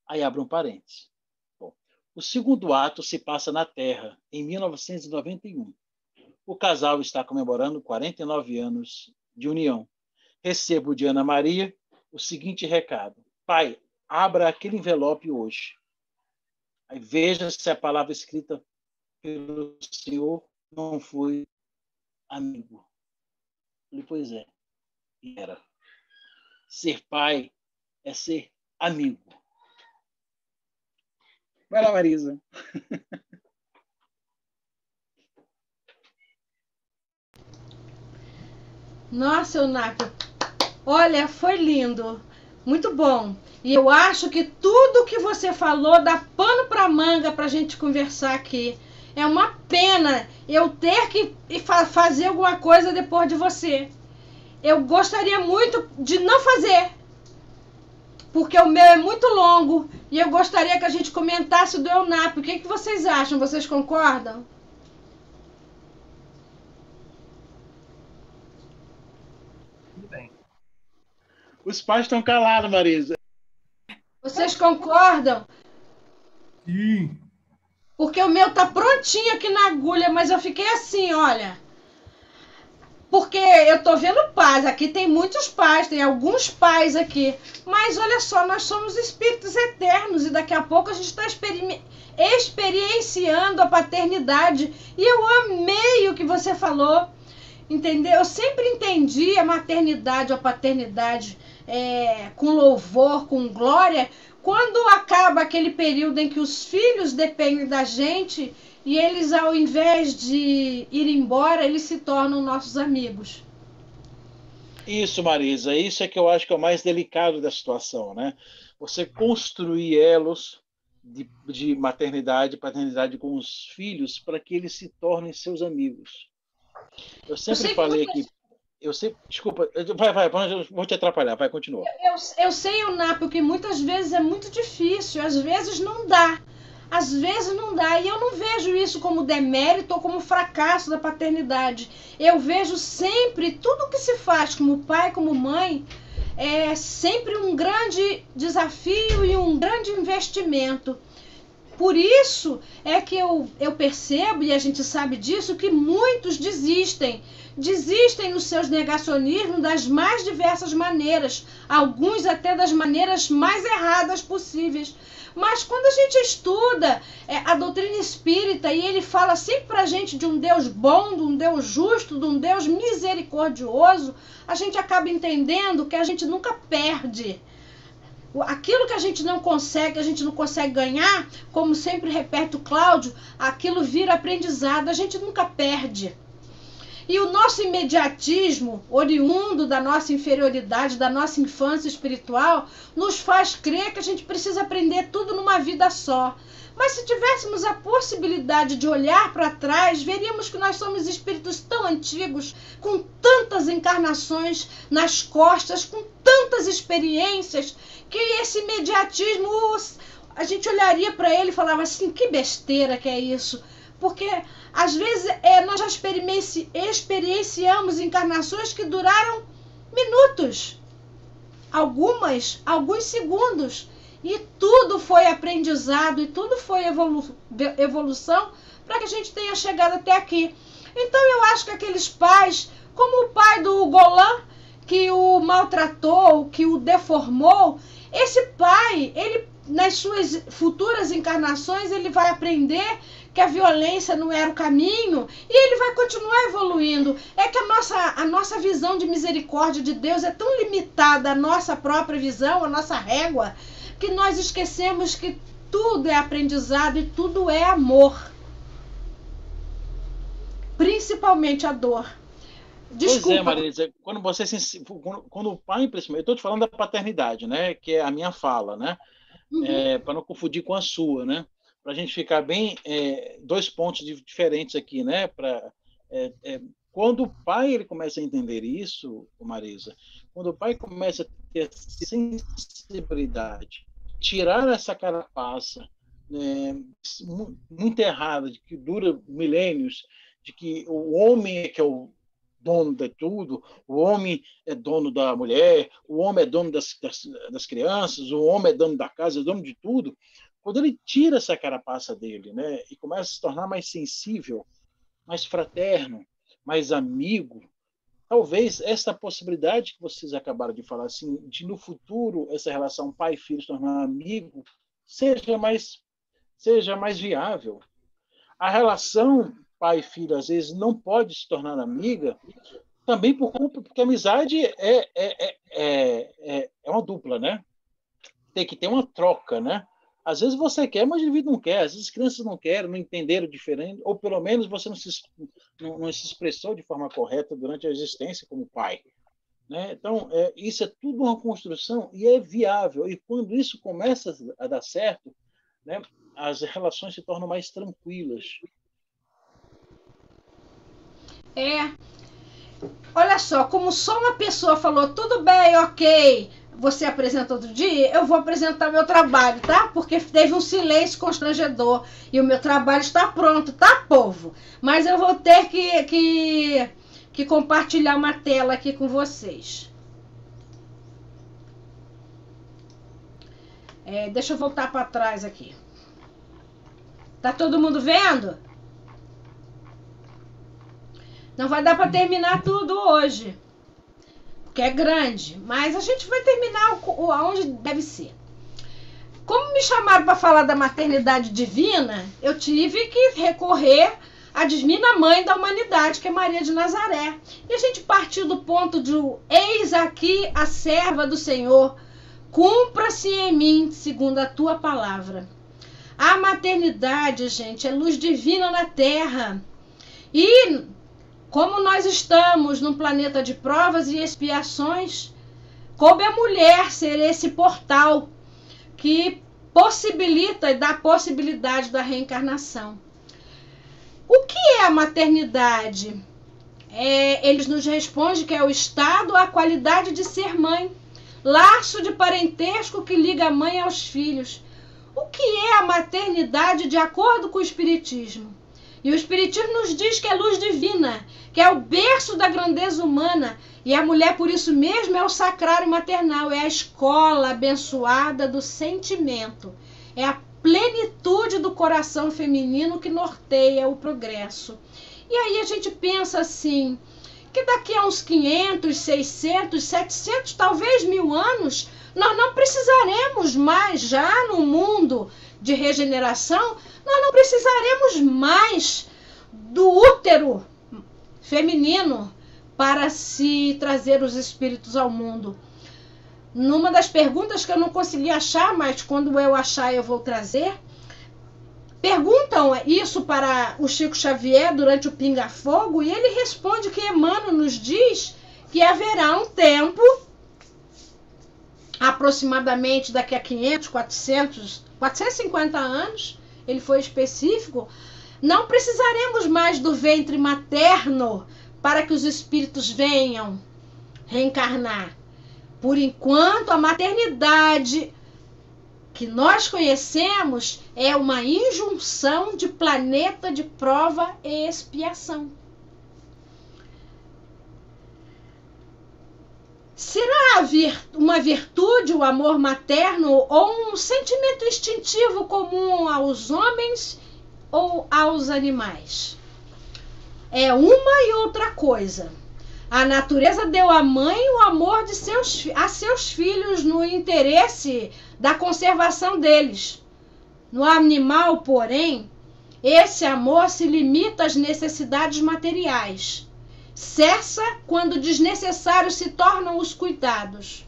Speaker 5: Aí abre um parênteses. Bom, O segundo ato se passa na Terra, em 1991. O casal está comemorando 49 anos de união. Recebo de Ana Maria o seguinte recado: Pai, abra aquele envelope hoje. Aí veja se a palavra escrita pelo Senhor não foi amigo. Ele, pois é, era. Ser pai é ser amigo. Vai lá, Marisa.
Speaker 3: Nossa, Eunápio, olha, foi lindo, muito bom. E eu acho que tudo que você falou dá pano para manga para a gente conversar aqui. É uma pena eu ter que fazer alguma coisa depois de você. Eu gostaria muito de não fazer, porque o meu é muito longo e eu gostaria que a gente comentasse do Eunápio. O que vocês acham? Vocês concordam?
Speaker 2: Tudo bem.
Speaker 5: Os pais estão calados, Marisa.
Speaker 3: Vocês concordam?
Speaker 2: Sim.
Speaker 3: Porque o meu tá prontinho aqui na agulha, mas eu fiquei assim, olha. Porque eu tô vendo pais, aqui tem muitos pais, tem alguns pais aqui. Mas olha só, nós somos espíritos eternos e daqui a pouco a gente está experienciando a paternidade. E eu amei o que você falou, entendeu? Eu sempre entendi a maternidade ou a paternidade com louvor, com glória, quando acaba aquele período em que os filhos dependem da gente e eles, ao invés de ir embora, eles se tornam nossos amigos.
Speaker 5: Isso, Marisa, isso é que eu acho que é o mais delicado da situação, né? Você construir elos de maternidade e paternidade com os filhos para que eles se tornem seus amigos. Eu sempre falei aqui. Desculpa, vai, vou te atrapalhar, vai, continua.
Speaker 3: Eu sei, Eunápio, que muitas vezes é muito difícil, às vezes não dá. Às vezes não dá, e eu não vejo isso como demérito ou como fracasso da paternidade. Eu vejo sempre, tudo que se faz como pai, como mãe, é sempre um grande desafio e um grande investimento. Por isso é que eu percebo, e a gente sabe disso, que muitos desistem nos seus negacionismos das mais diversas maneiras, alguns até das maneiras mais erradas possíveis. Mas quando a gente estuda a doutrina espírita e ele fala sempre pra gente de um Deus bom, de um Deus justo, de um Deus misericordioso, a gente acaba entendendo que a gente nunca perde. Aquilo que a gente não consegue ganhar, como sempre repete o Cláudio, aquilo vira aprendizado, a gente nunca perde. E o nosso imediatismo, oriundo da nossa inferioridade, da nossa infância espiritual, nos faz crer que a gente precisa aprender tudo numa vida só. Mas se tivéssemos a possibilidade de olhar para trás, veríamos que nós somos espíritos tão antigos, com tantas encarnações nas costas, com tantas experiências, que esse imediatismo, a gente olharia para ele e falava assim, que besteira que é isso. Porque às vezes nós já experienciamos encarnações que duraram minutos, alguns segundos, e tudo foi aprendizado e tudo foi evolução para que a gente tenha chegado até aqui. Então eu acho que aqueles pais, como o pai do Golan, que o maltratou, que o deformou, esse pai, ele nas suas futuras encarnações, ele vai aprender que a violência não era o caminho e ele vai continuar evoluindo. É que a nossa visão de misericórdia de Deus é tão limitada, a nossa própria visão, a nossa régua, que nós esquecemos que tudo é aprendizado e tudo é amor. Principalmente a dor. Desculpa.
Speaker 5: Pois é, Marisa, quando o pai, principalmente, eu estou te falando da paternidade, né, que é a minha fala, né, para não confundir com a sua, né, para a gente ficar bem, dois pontos diferentes aqui, né, quando o pai ele começa a entender isso, Marisa, quando o pai começa a ter sensibilidade, tirar essa carapaça muito errada, de que dura milênios, de que o homem é que é o dono de tudo, o homem é dono da mulher, o homem é dono das crianças, o homem é dono da casa, é dono de tudo. quando ele tira essa carapaça dele, né, e começa a se tornar mais sensível, mais fraterno, mais amigo, talvez essa possibilidade que vocês acabaram de falar, assim, de no futuro essa relação pai e filho se tornar amigo, seja mais viável. A relação pai e filho às vezes não pode se tornar amiga, também porque a amizade é uma dupla, né? Tem que ter uma troca, né? Às vezes você quer, mas o indivíduo não quer. Às vezes as crianças não querem, não entenderam diferente, ou pelo menos você não se expressou de forma correta durante a existência como pai, né? Então, isso é tudo uma construção e é viável. E quando isso começa a dar certo, né, as relações se tornam mais tranquilas.
Speaker 3: Olha só, como só uma pessoa falou, tudo bem, ok, você apresenta outro dia, eu vou apresentar meu trabalho, tá? Porque teve um silêncio constrangedor e o meu trabalho está pronto, tá, povo? Mas eu vou ter que compartilhar uma tela aqui com vocês. Deixa eu voltar para trás aqui. Tá todo mundo vendo? Não vai dar para terminar tudo hoje, porque é grande, mas a gente vai terminar aonde deve ser. Como me chamaram para falar da maternidade divina, eu tive que recorrer à divina mãe da humanidade, que é Maria de Nazaré. E a gente partiu do ponto de eis aqui a serva do Senhor, cumpra-se em mim segundo a tua palavra. A maternidade, gente, é luz divina na terra. E como nós estamos num planeta de provas e expiações, coube a mulher ser esse portal que possibilita e dá possibilidade da reencarnação. O que é a maternidade? Eles nos respondem que é o estado, a qualidade de ser mãe, laço de parentesco que liga a mãe aos filhos. O que é a maternidade de acordo com o Espiritismo? E o Espiritismo nos diz que é luz divina, que é o berço da grandeza humana, e a mulher, por isso mesmo, é o sacrário maternal, é a escola abençoada do sentimento, é a plenitude do coração feminino que norteia o progresso. E aí a gente pensa assim, que daqui a uns 500, 600, 700, talvez 1000 anos, nós não precisaremos mais, já no mundo de regeneração, nós não precisaremos mais do útero feminino para se trazer os espíritos ao mundo. Numa das perguntas que eu não consegui achar, mas quando eu achar eu vou trazer, perguntam isso para o Chico Xavier durante o Pinga Fogo e ele responde que Emmanuel nos diz que haverá um tempo, aproximadamente daqui a 500, 400, 450 anos, ele foi específico, não precisaremos mais do ventre materno para que os espíritos venham reencarnar. Por enquanto, a maternidade que nós conhecemos é uma injunção de planeta de prova e expiação. Será uma virtude o amor materno ou um sentimento instintivo comum aos homens ou aos animais? É uma e outra coisa. A natureza deu à mãe o amor a seus filhos no interesse da conservação deles. No animal, porém, esse amor se limita às necessidades materiais. Cessa quando desnecessários se tornam os cuidados.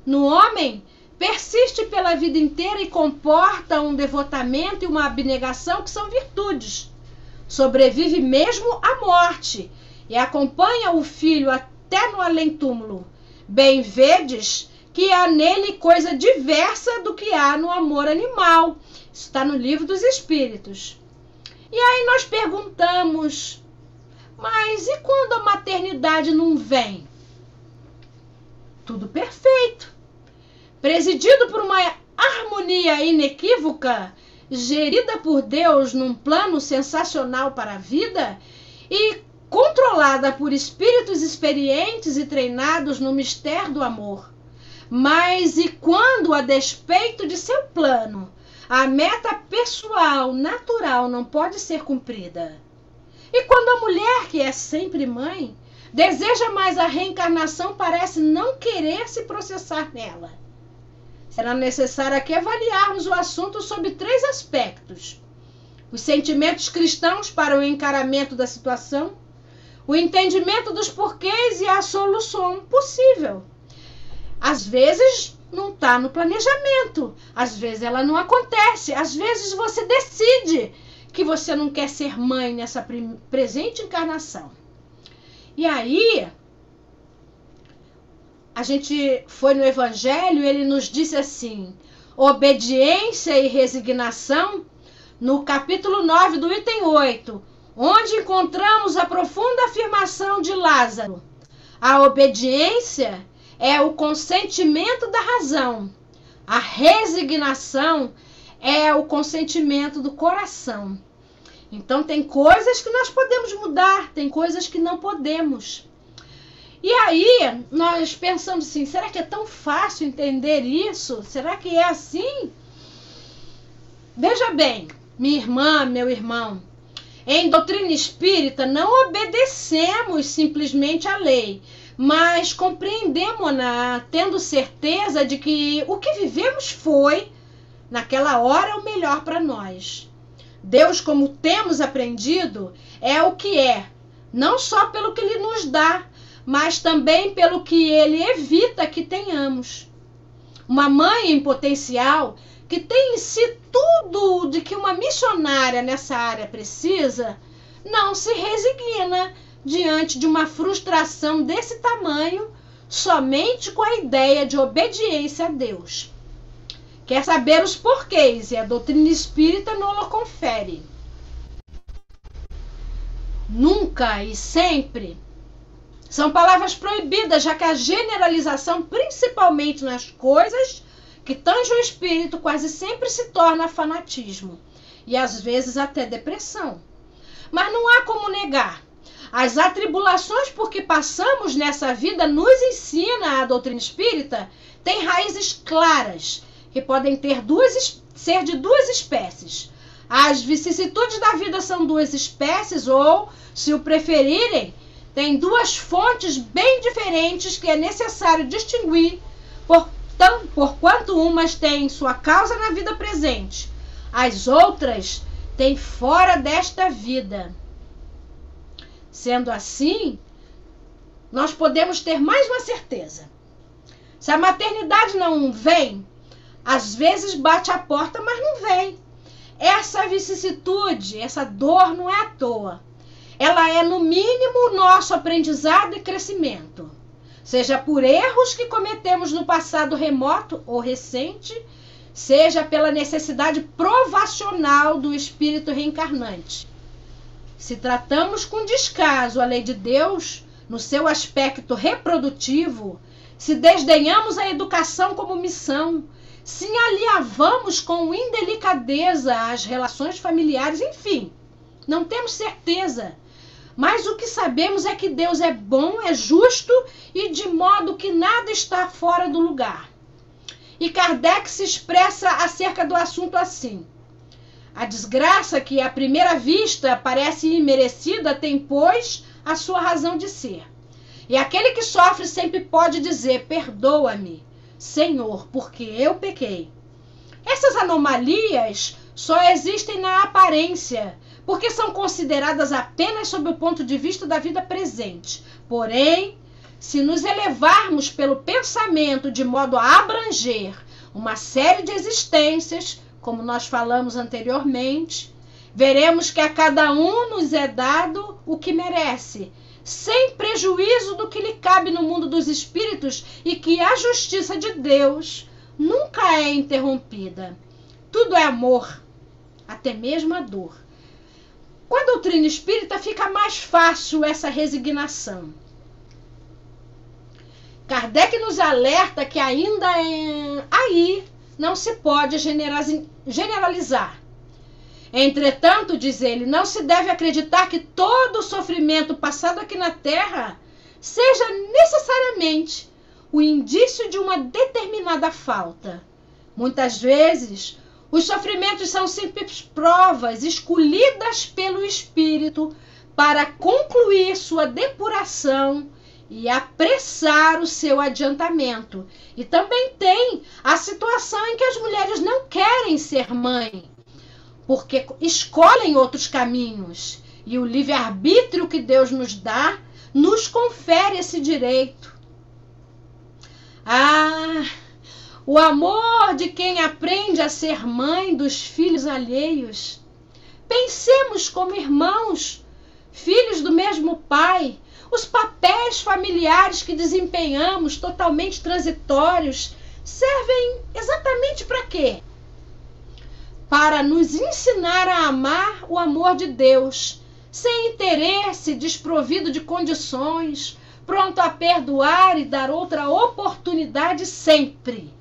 Speaker 3: No homem, persiste pela vida inteira e comporta um devotamento e uma abnegação que são virtudes. Sobrevive mesmo à morte e acompanha o filho até no além-túmulo. Bem vedes que há nele coisa diversa do que há no amor animal. Isso está no Livro dos Espíritos. E aí nós perguntamos, mas e quando a maternidade não vem? Tudo perfeito. Presidido por uma harmonia inequívoca, gerida por Deus num plano sensacional para a vida e controlada por espíritos experientes e treinados no mistério do amor. Mas e quando, a despeito de seu plano, A meta pessoal, natural, não pode ser cumprida. E quando a mulher, que é sempre mãe, deseja mais a reencarnação, parece não querer se processar nela. Será necessário aqui avaliarmos o assunto sob 3 aspectos: os sentimentos cristãos para o encaramento da situação, o entendimento dos porquês e a solução possível. Às vezes não está no planejamento, às vezes ela não acontece, às vezes você decide que você não quer ser mãe nessa presente encarnação. E aí, a gente foi no Evangelho e ele nos disse assim: obediência e resignação, no capítulo 9 do item 8, onde encontramos a profunda afirmação de Lázaro. A obediência é o consentimento da razão. A resignação é o consentimento do coração. Então tem coisas que nós podemos mudar, tem coisas que não podemos. E aí nós pensamos assim, será que é tão fácil entender isso? Será que é assim? Veja bem, minha irmã, meu irmão, em doutrina espírita não obedecemos simplesmente à lei, mas compreendemos-na tendo certeza de que o que vivemos foi, naquela hora, o melhor para nós. Deus, como temos aprendido, é o que é, não só pelo que Ele nos dá, mas também pelo que Ele evita que tenhamos. Uma mãe em potencial, que tem em si tudo de que uma missionária nessa área precisa, não se resigna diante de uma frustração desse tamanho somente com a ideia de obediência a Deus. Quer saber os porquês e a doutrina espírita não o confere. Nunca e sempre são palavras proibidas, já que a generalização, principalmente nas coisas que tangem o espírito, quase sempre se torna fanatismo e às vezes até depressão. Mas não há como negar. As atribulações por que passamos nessa vida nos ensina a doutrina espírita, tem raízes claras, que podem ser de 2 espécies. As vicissitudes da vida são 2 espécies, ou, se o preferirem, tem 2 fontes bem diferentes que é necessário distinguir, porquanto umas têm sua causa na vida presente, as outras têm fora desta vida. Sendo assim, nós podemos ter mais uma certeza. Se a maternidade não vem, às vezes bate a porta, mas não vem. Essa vicissitude, essa dor não é à toa. Ela é, no mínimo, nosso aprendizado e crescimento. Seja por erros que cometemos no passado remoto ou recente, seja pela necessidade provacional do espírito reencarnante. Se tratamos com descaso a lei de Deus, no seu aspecto reprodutivo, se desdenhamos a educação como missão, se aliavamos com indelicadeza as relações familiares, enfim, não temos certeza. Mas o que sabemos é que Deus é bom, é justo e de modo que nada está fora do lugar. E Kardec se expressa acerca do assunto assim: a desgraça que à primeira vista parece imerecida tem, pois, a sua razão de ser. E aquele que sofre sempre pode dizer: perdoa-me, Senhor, porque eu pequei. Essas anomalias só existem na aparência, porque são consideradas apenas sob o ponto de vista da vida presente. Porém, se nos elevarmos pelo pensamento de modo a abranger uma série de existências, como nós falamos anteriormente, veremos que a cada um nos é dado o que merece, sem prejuízo do que lhe cabe no mundo dos espíritos, e que a justiça de Deus nunca é interrompida. Tudo é amor, até mesmo a dor. Com a doutrina espírita fica mais fácil essa resignação. Kardec nos alerta que ainda aí não se pode generalizar. Entretanto, diz ele, não se deve acreditar que todo o sofrimento passado aqui na Terra seja necessariamente o indício de uma determinada falta. Muitas vezes, Os sofrimentos são sempre provas escolhidas pelo Espírito para concluir sua depuração e apressar o seu adiantamento. E também tem a situação em que as mulheres não querem ser mãe, porque escolhem outros caminhos. E o livre-arbítrio que Deus nos dá nos confere esse direito. O amor de quem aprende a ser mãe dos filhos alheios. Pensemos como irmãos, filhos do mesmo pai. Os papéis familiares que desempenhamos, totalmente transitórios, servem exatamente para quê? Para nos ensinar a amar o amor de Deus, sem interesse, desprovido de condições, pronto a perdoar e dar outra oportunidade sempre.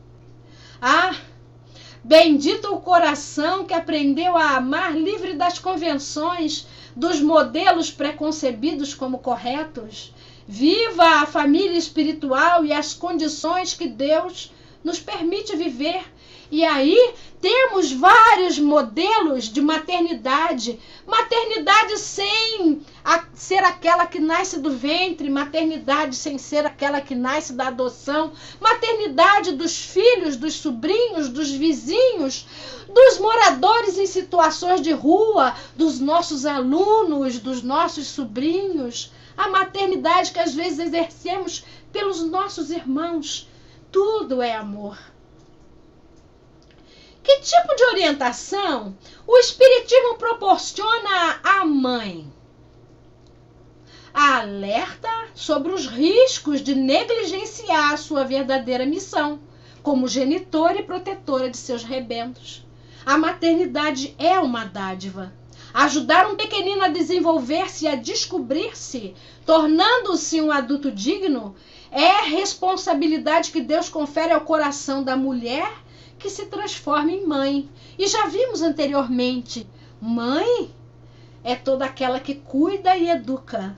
Speaker 3: Bendito o coração que aprendeu a amar livre das convenções, dos modelos preconcebidos como corretos. Viva a família espiritual e as condições que Deus nos permite viver. E aí temos vários modelos de maternidade. Maternidade sem ser aquela que nasce do ventre, maternidade sem ser aquela que nasce da adoção, maternidade dos filhos, dos sobrinhos, dos vizinhos, dos moradores em situações de rua, dos nossos alunos, dos nossos sobrinhos, a maternidade que às vezes exercemos pelos nossos irmãos. Tudo é amor. Que tipo de orientação o Espiritismo proporciona à mãe? Alerta sobre os riscos de negligenciar sua verdadeira missão como genitora e protetora de seus rebentos. A maternidade é uma dádiva. Ajudar um pequenino a desenvolver-se e a descobrir-se, tornando-se um adulto digno, é responsabilidade que Deus confere ao coração da mulher que se transforma em mãe. E já vimos anteriormente, mãe é toda aquela que cuida e educa.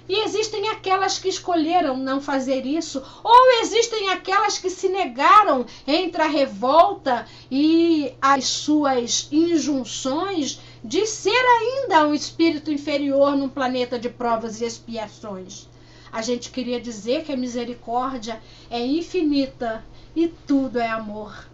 Speaker 3: E existem aquelas que escolheram não fazer isso, ou existem aquelas que se negaram entre a revolta e as suas injunções de ser ainda um espírito inferior num planeta de provas e expiações. A gente queria dizer que a misericórdia é infinita e tudo é amor.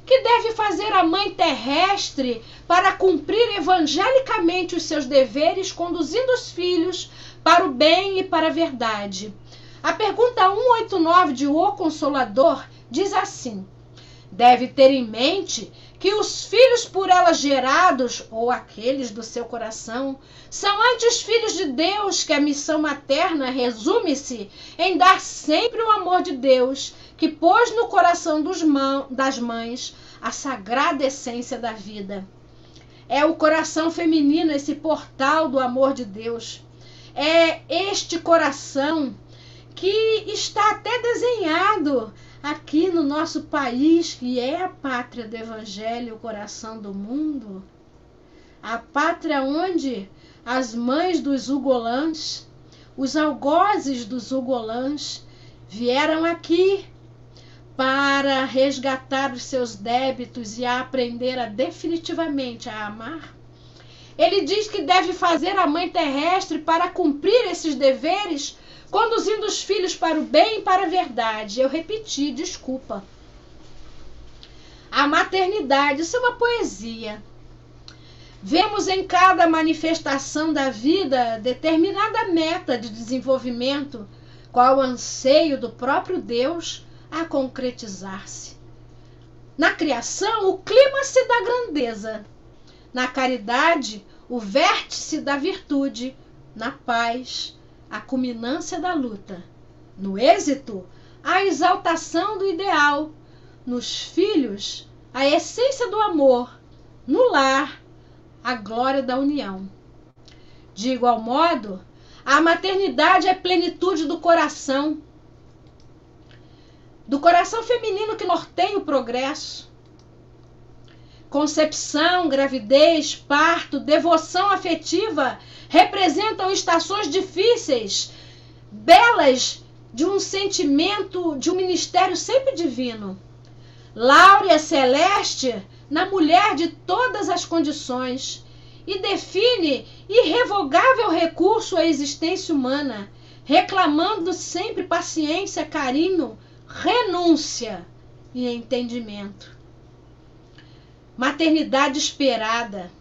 Speaker 3: Que deve fazer a mãe terrestre para cumprir evangelicamente os seus deveres, conduzindo os filhos para o bem e para a verdade? A pergunta 189 de O Consolador diz assim: deve ter em mente que os filhos por ela gerados, ou aqueles do seu coração, são antes filhos de Deus, que a missão materna resume-se em dar sempre o amor de Deus, que pôs no coração das mães a sagrada essência da vida. É o coração feminino esse portal do amor de Deus. É este coração que está até desenhado aqui no nosso país, que é a pátria do Evangelho, o coração do mundo. A pátria onde as mães dos ugolãs, os algozes dos ugolãs, vieram aqui para resgatar os seus débitos e a aprender definitivamente a amar. Ele diz que deve fazer a mãe terrestre para cumprir esses deveres, conduzindo os filhos para o bem e para a verdade. Eu repeti, desculpa. A maternidade, isso é uma poesia. Vemos em cada manifestação da vida determinada meta de desenvolvimento, qual o anseio do próprio Deus a concretizar-se. Na criação, o clímax da grandeza. Na caridade, o vértice da virtude. Na paz, a culminância da luta. No êxito, a exaltação do ideal. Nos filhos, a essência do amor. No lar, a glória da união. De igual modo, a maternidade é plenitude do coração feminino que norteia o progresso. Concepção, gravidez, parto, devoção afetiva representam estações difíceis, belas, de um sentimento, de um ministério sempre divino. Láurea celeste na mulher de todas as condições e define irrevogável recurso à existência humana, reclamando sempre paciência, carinho, renúncia e entendimento. Maternidade esperada,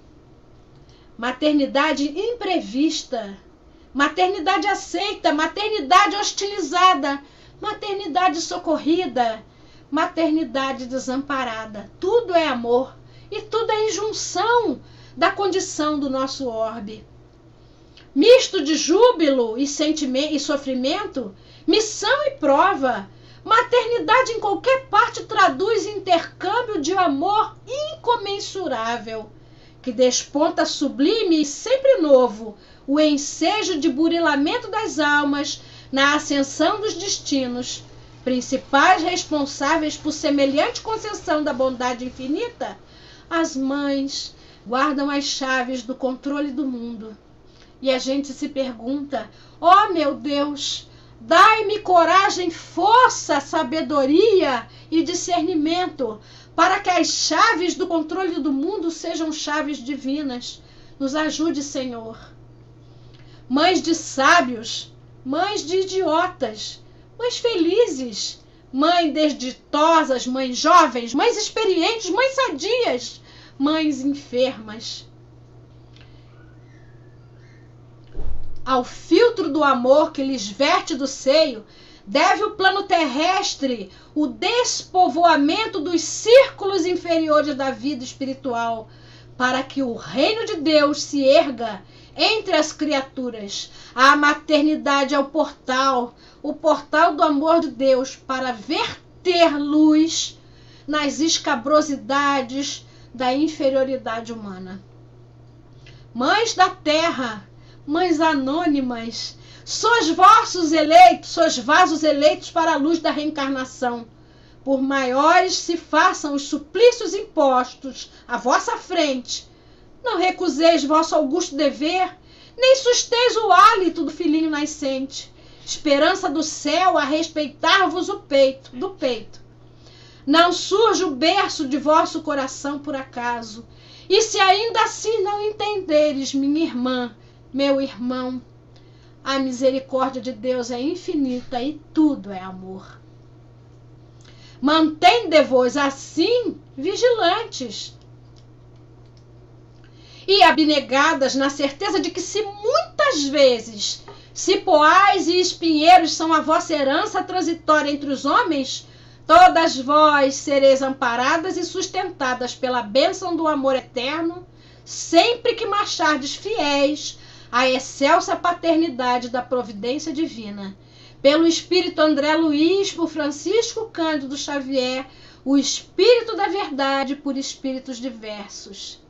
Speaker 3: maternidade imprevista, maternidade aceita, maternidade hostilizada, maternidade socorrida, maternidade desamparada. Tudo é amor e tudo é injunção da condição do nosso orbe. Misto de júbilo e sentimento e sofrimento, missão e prova. Maternidade em qualquer parte traduz intercâmbio de amor incomensurável, que desponta sublime e sempre novo o ensejo de burilamento das almas na ascensão dos destinos, principais responsáveis por semelhante concessão da bondade infinita. As mães guardam as chaves do controle do mundo. E a gente se pergunta: ó meu Deus, dai-me coragem, força, sabedoria e discernimento para que as chaves do controle do mundo sejam chaves divinas. Nos ajude, Senhor. Mães de sábios, mães de idiotas, mães felizes, mães desditosas, mães jovens, mães experientes, mães sadias, mães enfermas. Ao filtro do amor que lhes verte do seio, deve o plano terrestre o despovoamento dos círculos inferiores da vida espiritual, para que o reino de Deus se erga entre as criaturas. A maternidade é o portal do amor de Deus para verter luz nas escabrosidades da inferioridade humana. Mães da terra, mães anônimas, sois vossos eleitos, sois vasos eleitos para a luz da reencarnação. Por maiores se façam os suplícios impostos à vossa frente, não recuseis vosso augusto dever, nem susteis o hálito do filhinho nascente, esperança do céu a respeitar-vos do peito. Não surge o berço de vosso coração por acaso, e se ainda assim não entenderes, minha irmã, meu irmão, a misericórdia de Deus é infinita e tudo é amor. Mantende-vos assim vigilantes e abnegadas na certeza de que se muitas vezes cipoais e espinheiros são a vossa herança transitória entre os homens, todas vós sereis amparadas e sustentadas pela bênção do amor eterno, sempre que marchardes fiéis à excelsa paternidade da providência divina. Pelo Espírito André Luiz, por Francisco Cândido Xavier, o Espírito da Verdade por espíritos diversos.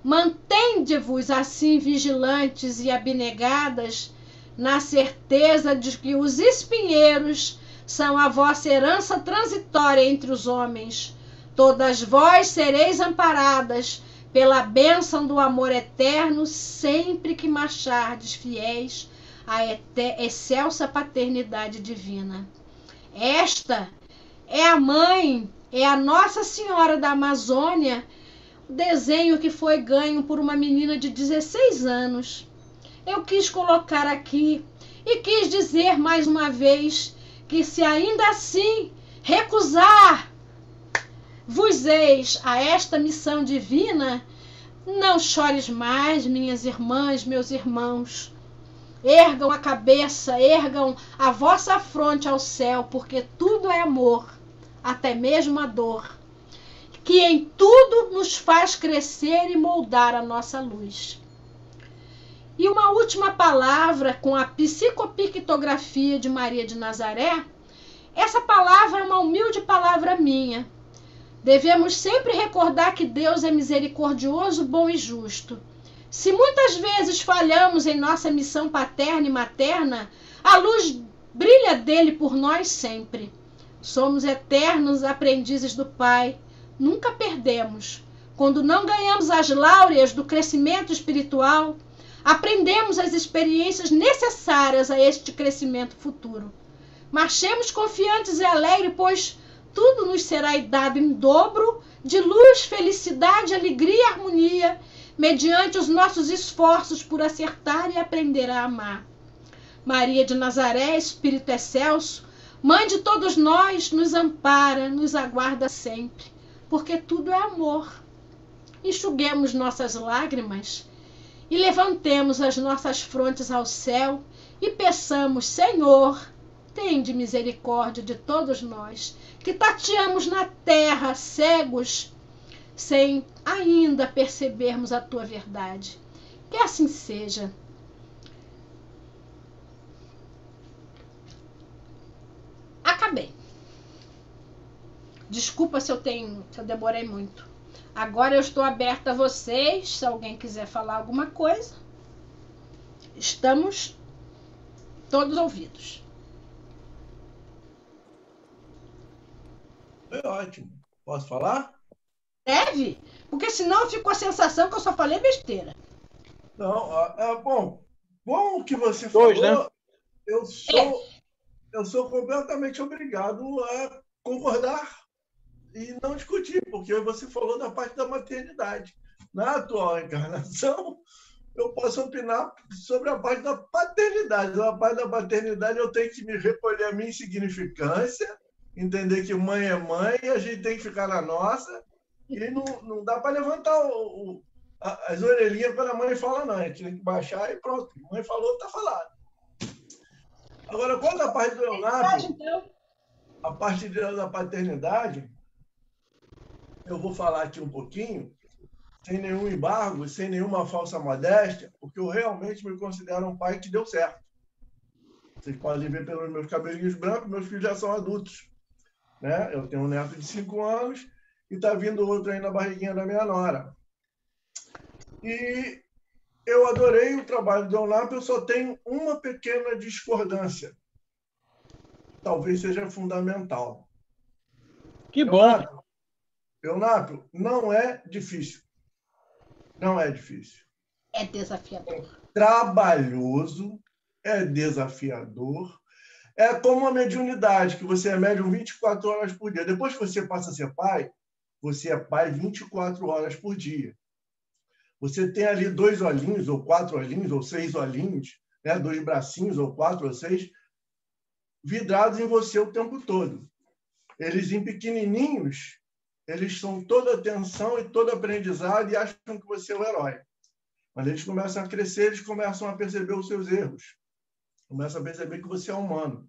Speaker 3: Mantende-vos assim vigilantes e abnegadas, na certeza de que os espinheiros são a vossa herança transitória entre os homens. Todas vós sereis amparadas pela bênção do amor eterno, sempre que marchardes fiéis à excelsa paternidade divina. Esta é a mãe, é a Nossa Senhora da Amazônia, o desenho que foi ganho por uma menina de 16 anos. Eu quis colocar aqui e quis dizer mais uma vez que se ainda assim recusar vos eis a esta missão divina, não chores mais, minhas irmãs, meus irmãos. Ergam a cabeça, ergam a vossa fronte ao céu, porque tudo é amor, até mesmo a dor, que em tudo nos faz crescer e moldar a nossa luz. E uma última palavra com a psicopictografia de Maria de Nazaré. Essa palavra é uma humilde palavra minha. Devemos sempre recordar que Deus é misericordioso, bom e justo. Se muitas vezes falhamos em nossa missão paterna e materna, a luz brilha dele por nós sempre. Somos eternos aprendizes do Pai, nunca perdemos. Quando não ganhamos as láureas do crescimento espiritual, aprendemos as experiências necessárias a este crescimento futuro. Marchemos confiantes e alegres, pois tudo nos será dado em dobro de luz, felicidade, alegria e harmonia, mediante os nossos esforços por acertar e aprender a amar. Maria de Nazaré, Espírito excelso, Mãe de todos nós, nos ampara, nos aguarda sempre, porque tudo é amor. Enxuguemos nossas lágrimas e levantemos as nossas frontes ao céu e peçamos, Senhor, tende misericórdia de todos nós, que tateamos na terra cegos, sem ainda percebermos a tua verdade. Que assim seja. Acabei. Desculpa se eu demorei muito. Agora eu estou aberta a vocês, se alguém quiser falar alguma coisa. Estamos todos ouvidos.
Speaker 2: Foi ótimo. Posso falar?
Speaker 3: Deve, porque senão eu fico com a sensação que eu só falei besteira.
Speaker 2: Não, bom que você falou,
Speaker 5: né?
Speaker 2: Eu sou completamente obrigado a concordar e não discutir, porque você falou da parte da maternidade. Na atual encarnação, eu posso opinar sobre a parte da paternidade. Na parte da paternidade, eu tenho que me recolher a minha insignificância, entender que mãe é mãe, e a gente tem que ficar na nossa, e não dá para levantar as orelhinhas quando a mãe fala, não. A gente tem que baixar e pronto. A mãe falou, está falado. Agora, quanto à parte do Eunápio, a parte da paternidade, eu vou falar aqui um pouquinho, sem nenhum embargo, sem nenhuma falsa modéstia, porque eu realmente me considero um pai que deu certo. Vocês podem ver pelos meus cabelinhos brancos, meus filhos já são adultos. Né? Eu tenho um neto de 5 anos e está vindo outro aí na barriguinha da minha nora. E eu adorei o trabalho do Eunápio, eu só tenho uma pequena discordância. Talvez seja fundamental.
Speaker 5: Que bom!
Speaker 2: Eunápio, não é difícil. Não é difícil.
Speaker 3: É desafiador.
Speaker 2: É trabalhoso, é desafiador. É como a mediunidade, que você é médium 24 horas por dia. Depois que você passa a ser pai, você é pai 24 horas por dia. Você tem ali 2 olhinhos, ou 4 olhinhos, ou 6 olhinhos, né? 2 bracinhos, ou 4 ou 6, vidrados em você o tempo todo. Eles, em pequenininhos, eles são toda atenção e todo aprendizado e acham que você é o herói. Quando eles começam a crescer, eles começam a perceber os seus erros. Começam a perceber que você é humano.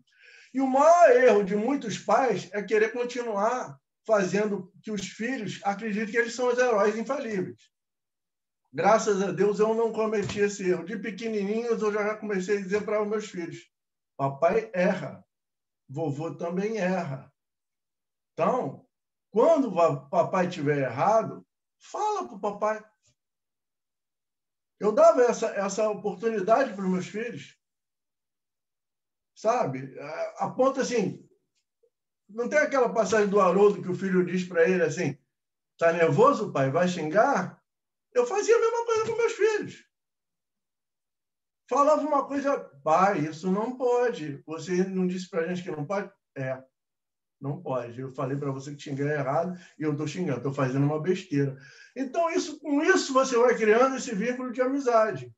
Speaker 2: E o maior erro de muitos pais é querer continuar fazendo que os filhos acreditem que eles são os heróis infalíveis. Graças a Deus, eu não cometi esse erro. De pequenininhos, eu já comecei a dizer para os meus filhos, papai erra, vovô também erra. Então, quando o papai estiver errado, fala para o papai. Eu dava essa oportunidade para os meus filhos. Sabe? A ponto assim, não tem aquela passagem do Haroldo que o filho diz para ele assim, tá nervoso, pai? Vai xingar? Eu fazia a mesma coisa com meus filhos. Falava uma coisa, pai, isso não pode. Você não disse para a gente que não pode? Não pode. Eu falei para você que xingar é errado e eu estou xingando, estou fazendo uma besteira. Então, com isso, você vai criando esse vínculo de amizade.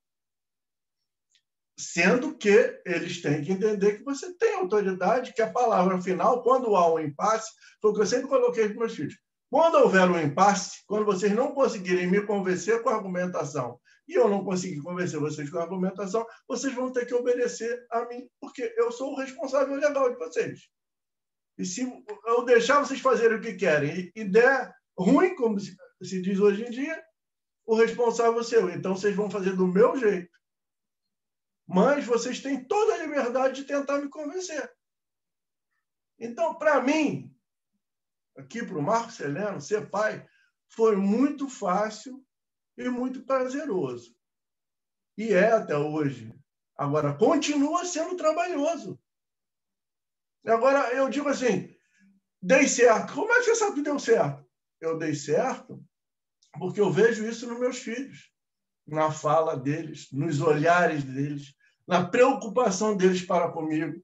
Speaker 2: Sendo que eles têm que entender que você tem autoridade, que a palavra final, quando há um impasse, foi o que eu sempre coloquei para os meus filhos. Quando houver um impasse, quando vocês não conseguirem me convencer com a argumentação, e eu não conseguir convencer vocês com a argumentação, vocês vão ter que obedecer a mim, porque eu sou o responsável legal de vocês. E se eu deixar vocês fazerem o que querem e der ruim, como se diz hoje em dia, o responsável é seu. Então, vocês vão fazer do meu jeito. Mas vocês têm toda a liberdade de tentar me convencer. Então, para mim, aqui para o Marcos Heleno, ser pai foi muito fácil e muito prazeroso. E é até hoje. Agora, continua sendo trabalhoso. Agora, eu digo assim, dei certo. Como é que você sabe que deu certo? Eu dei certo porque eu vejo isso nos meus filhos, na fala deles, nos olhares deles, na preocupação deles para comigo.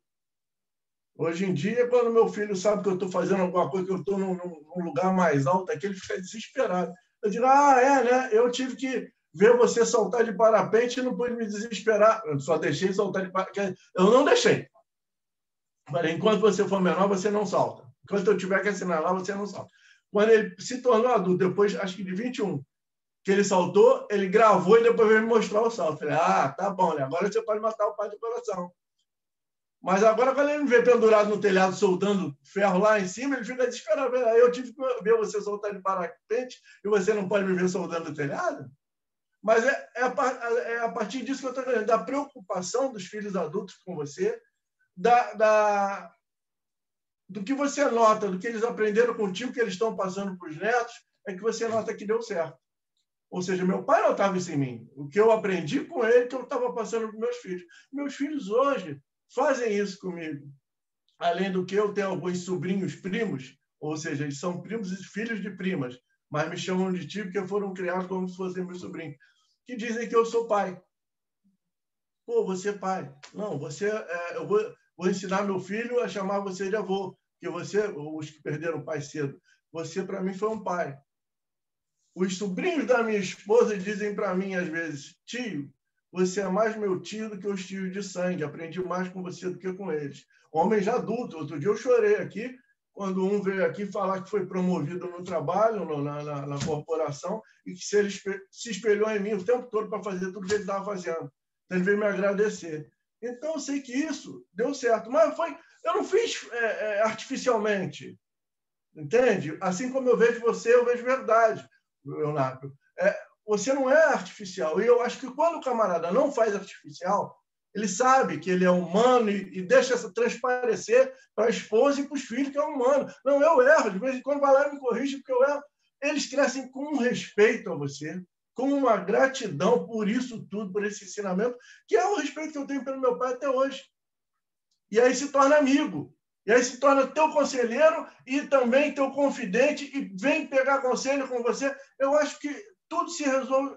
Speaker 2: Hoje em dia, quando meu filho sabe que eu estou fazendo alguma coisa, que eu estou num lugar mais alto, aqui ele fica desesperado. Eu digo, né? Eu tive que ver você saltar de parapente e não pude me desesperar. Eu só deixei saltar de parapente. Eu não deixei. Mas enquanto você for menor, você não salta. Enquanto eu tiver que assinalar, você não salta. Quando ele se tornou adulto, depois, acho que de 21, que ele saltou, ele gravou e depois veio me mostrar o salto. Falei, tá bom, né? Agora você pode matar o pai do coração. Mas agora, quando ele me vê pendurado no telhado, soltando ferro lá em cima, ele fica desesperado. Aí eu tive que ver você soltar de parapente e você não pode me ver soldando no telhado? Mas é a partir disso que eu estou falando, da preocupação dos filhos adultos com você, do que você nota, do que eles aprenderam contigo, que eles estão passando para os netos, é que você nota que deu certo. Ou seja, meu pai notava isso em mim. O que eu aprendi com ele, que eu estava passando para meus filhos. Meus filhos hoje fazem isso comigo. Além do que eu tenho alguns sobrinhos primos, ou seja, eles são primos e filhos de primas, mas me chamam de tio porque foram criados como se fossem meus sobrinhos, que dizem que eu sou pai. Pô, você é pai. Não, eu vou ensinar meu filho a chamar você de avô, porque os que perderam o pai cedo, você para mim foi um pai. Os sobrinhos da minha esposa dizem para mim às vezes, tio, você é mais meu tio do que os tios de sangue, aprendi mais com você do que com eles. Homem já adulto, outro dia eu chorei aqui, quando um veio aqui falar que foi promovido no trabalho, na corporação, e que se espelhou em mim o tempo todo para fazer tudo que ele estava fazendo. Então, ele veio me agradecer. Então, eu sei que isso deu certo. Mas eu não fiz artificialmente. Entende? Assim como eu vejo você, eu vejo verdade, Leonardo. Você não é artificial. E eu acho que quando o camarada não faz artificial, ele sabe que ele é humano e deixa transparecer para a esposa e para os filhos que é humano. Não, eu erro. De vez em quando vai lá e me corrige porque eu erro. Eles crescem com um respeito a você, com uma gratidão por isso tudo, por esse ensinamento, que é o respeito que eu tenho pelo meu pai até hoje. E aí se torna amigo. E aí se torna teu conselheiro e também teu confidente e vem pegar conselho com você. Eu acho que tudo se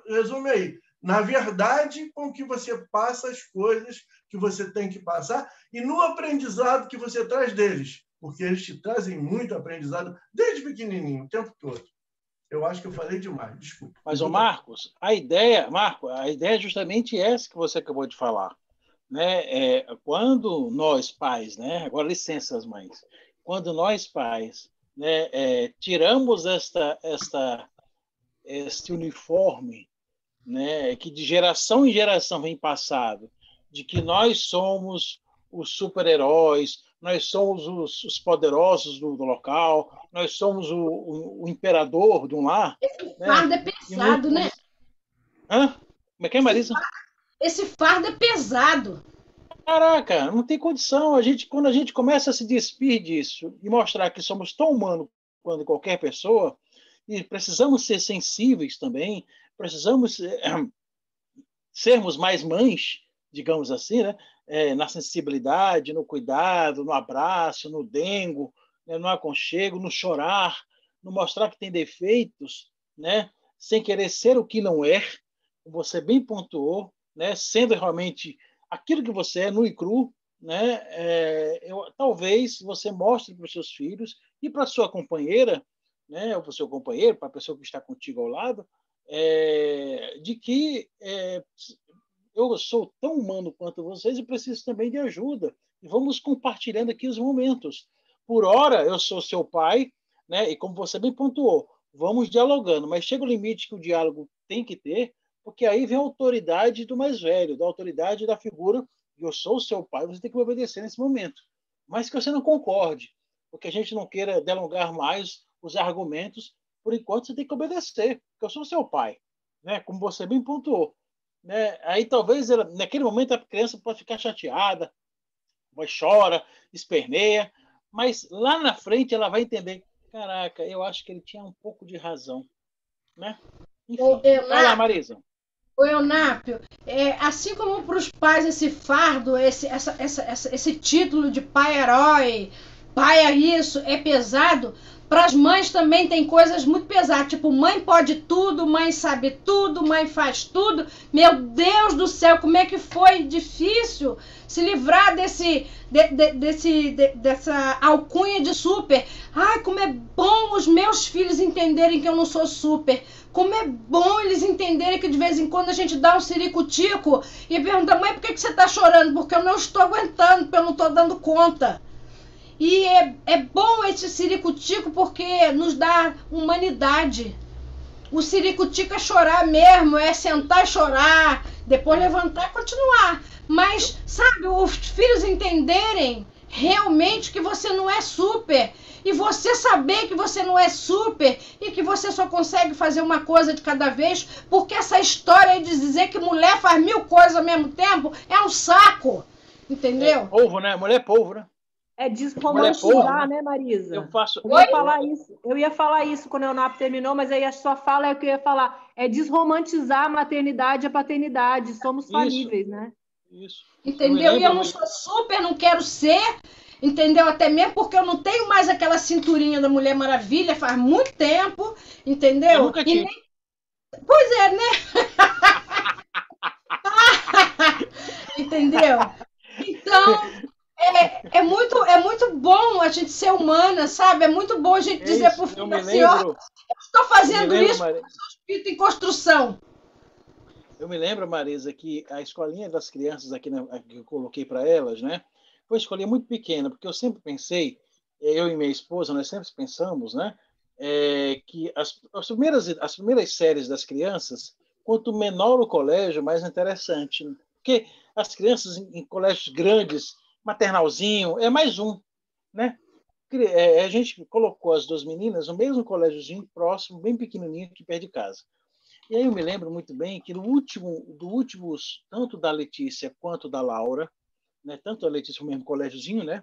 Speaker 2: resume aí. Na verdade, com que você passa as coisas que você tem que passar e no aprendizado que você traz deles. Porque eles te trazem muito aprendizado desde pequenininho, o tempo todo. Eu acho que eu falei demais, desculpa.
Speaker 5: Mas, Marcos, a ideia é justamente essa que você acabou de falar. Né? Quando nós pais, né? Agora licença as mães, quando nós pais, né, tiramos este uniforme, né, que de geração em geração vem passado, de que nós somos os super-heróis, nós somos os poderosos do local, nós somos o imperador de um lar.
Speaker 3: Esse fardo é pesado, né?
Speaker 5: Hã? Como é que é, Marisa?
Speaker 3: Esse fardo é pesado.
Speaker 5: Caraca, não tem condição. Quando a gente começa a se despir disso e mostrar que somos tão humanos quanto qualquer pessoa, e precisamos ser sensíveis também, precisamos sermos mais mães, digamos assim, né? Na sensibilidade, no cuidado, no abraço, no dengo, né? No aconchego, no chorar, no mostrar que tem defeitos, né? Sem querer ser o que não é, como você bem pontuou, né? Sendo realmente aquilo que você é, nu e cru, né? Talvez você mostre para os seus filhos e para a sua companheira, né? Ou para o seu companheiro, para a pessoa que está contigo ao lado, de que eu sou tão humano quanto vocês e preciso também de ajuda. E vamos compartilhando aqui os momentos. Por hora, eu sou seu pai, né? E como você bem pontuou, vamos dialogando, mas chega o limite que o diálogo tem que ter, porque aí vem a autoridade do mais velho, da autoridade da figura, que eu sou o seu pai, você tem que me obedecer nesse momento. Mas que você não concorde, porque a gente não queira delongar mais os argumentos, por enquanto você tem que obedecer, porque eu sou o seu pai, né? Como você bem pontuou. Né? Aí talvez, naquele momento, a criança pode ficar chateada, chora, esperneia, mas lá na frente ela vai entender, caraca, eu acho que ele tinha um pouco de razão. Né? Enfim, vai lá, Marisa.
Speaker 3: O Eunápio, assim como para os pais esse fardo, esse título de pai herói, pai é isso, é pesado, Para as mães também tem coisas muito pesadas, tipo, mãe pode tudo, mãe sabe tudo, mãe faz tudo. Meu Deus do céu, como é que foi difícil se livrar dessa alcunha de super. Ai, como é bom os meus filhos entenderem que eu não sou super. Como é bom eles entenderem que de vez em quando a gente dá um ciricutico e pergunta, mãe, por que você está chorando? Porque eu não estou aguentando, porque eu não estou dando conta. E é bom esse ciricutico porque nos dá humanidade. O ciricutico é chorar mesmo, é sentar e chorar, depois levantar e continuar. Mas, sabe, os filhos entenderem realmente que você não é super. E você saber que você não é super e que você só consegue fazer uma coisa de cada vez, porque essa história de dizer que mulher faz 1000 coisas ao mesmo tempo é um saco. Entendeu?
Speaker 5: É polvo, né? Mulher é polvo, né?
Speaker 4: É desromantizar, né, Marisa? Eu ia falar isso quando a Eunap terminou, mas aí a sua fala é o que eu ia falar. É desromantizar a maternidade e a paternidade. Somos falíveis, né?
Speaker 5: Isso.
Speaker 3: Entendeu? E eu não sou super, não quero ser, entendeu? Até mesmo porque eu não tenho mais aquela cinturinha da Mulher Maravilha faz muito tempo, entendeu?
Speaker 5: Eu nunca tive.
Speaker 3: Pois é, né? Entendeu? Então... É muito bom a gente ser humana, sabe? É muito bom a gente dizer pro filho assim, ó, eu estou fazendo isso porque eu sou espírito em construção.
Speaker 5: Eu me lembro, Marisa, que a escolinha das crianças aqui que eu coloquei para elas, né? Foi uma escolinha muito pequena, porque eu sempre pensei, eu e minha esposa, nós sempre pensamos, né? Que as primeiras séries das crianças, quanto menor o colégio, mais interessante. Porque as crianças em colégios grandes, maternalzinho, é mais um, né? A gente colocou as duas meninas no mesmo colégiozinho próximo, bem pequenininho, aqui perto de casa. E aí eu me lembro muito bem que do último, tanto da Letícia quanto da Laura, né? Tanto a Letícia no mesmo colégiozinho, né?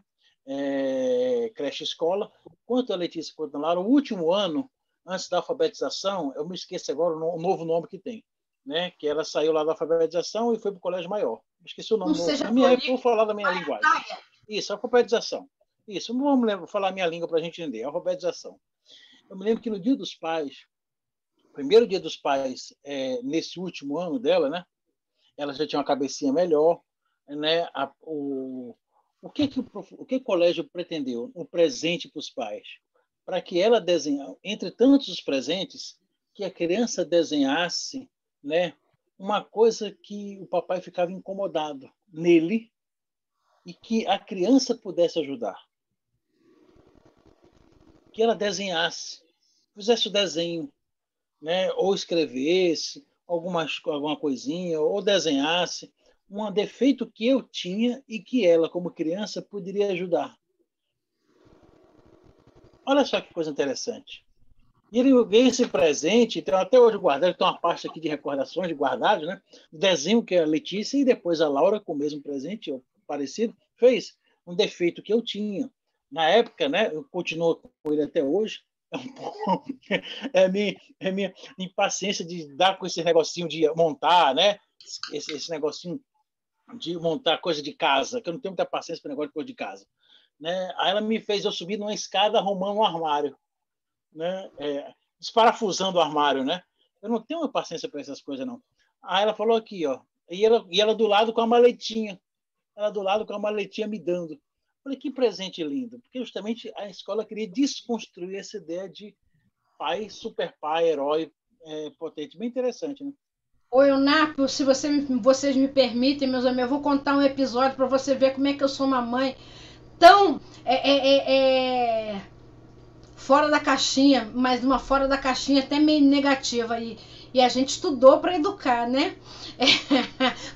Speaker 5: Creche escola, quanto a Letícia quanto a Laura, o último ano, antes da alfabetização, eu me esqueço agora o novo nome que tem, né? Que ela saiu lá da alfabetização e foi para o colégio maior. Esqueci o nome. Na minha época, eu vou falar da minha linguagem. Isso, alfabetização. Isso, não vamos falar a minha língua para a gente entender. Alfabetização. Eu me lembro que no Dia dos Pais, primeiro Dia dos Pais, nesse último ano dela, né? Ela já tinha uma cabecinha melhor, né? O que o colégio pretendeu? Um presente para os pais. Para que ela desenhasse, entre tantos os presentes, que a criança desenhasse, né? Uma coisa que o papai ficava incomodado nele e que a criança pudesse ajudar. Que ela desenhasse, fizesse o desenho, né? Ou escrevesse alguma coisinha, ou desenhasse um defeito que eu tinha e que ela, como criança, poderia ajudar. Olha só que coisa interessante. E ele ganha esse presente, então até hoje guardado, tem uma pasta aqui de recordações de guardados, né? O desenho que a Letícia e depois a Laura, com o mesmo presente, parecido, fez um defeito que eu tinha. Na época, né? Eu continuo com ele até hoje. É a minha impaciência de dar com esse negocinho de montar, né? Esse negocinho de montar coisa de casa, que eu não tenho muita paciência para negócio de coisa de casa. Né? Aí ela me fez eu subir numa escada arrumando um armário. Né? Desparafusando o armário, né? Eu não tenho paciência para essas coisas, não. Aí ela falou aqui, ó, e ela do lado com a maletinha. Ela do lado com a maletinha me dando. Falei, que presente lindo. Porque justamente a escola queria desconstruir essa ideia de pai, super pai, herói, potente. Bem interessante, né?
Speaker 3: Oi, Eunap, se vocês me permitem, meus amigos, eu vou contar um episódio para você ver como é que eu sou uma mãe tão... fora da caixinha, mas uma fora da caixinha até meio negativa. E a gente estudou para educar, né?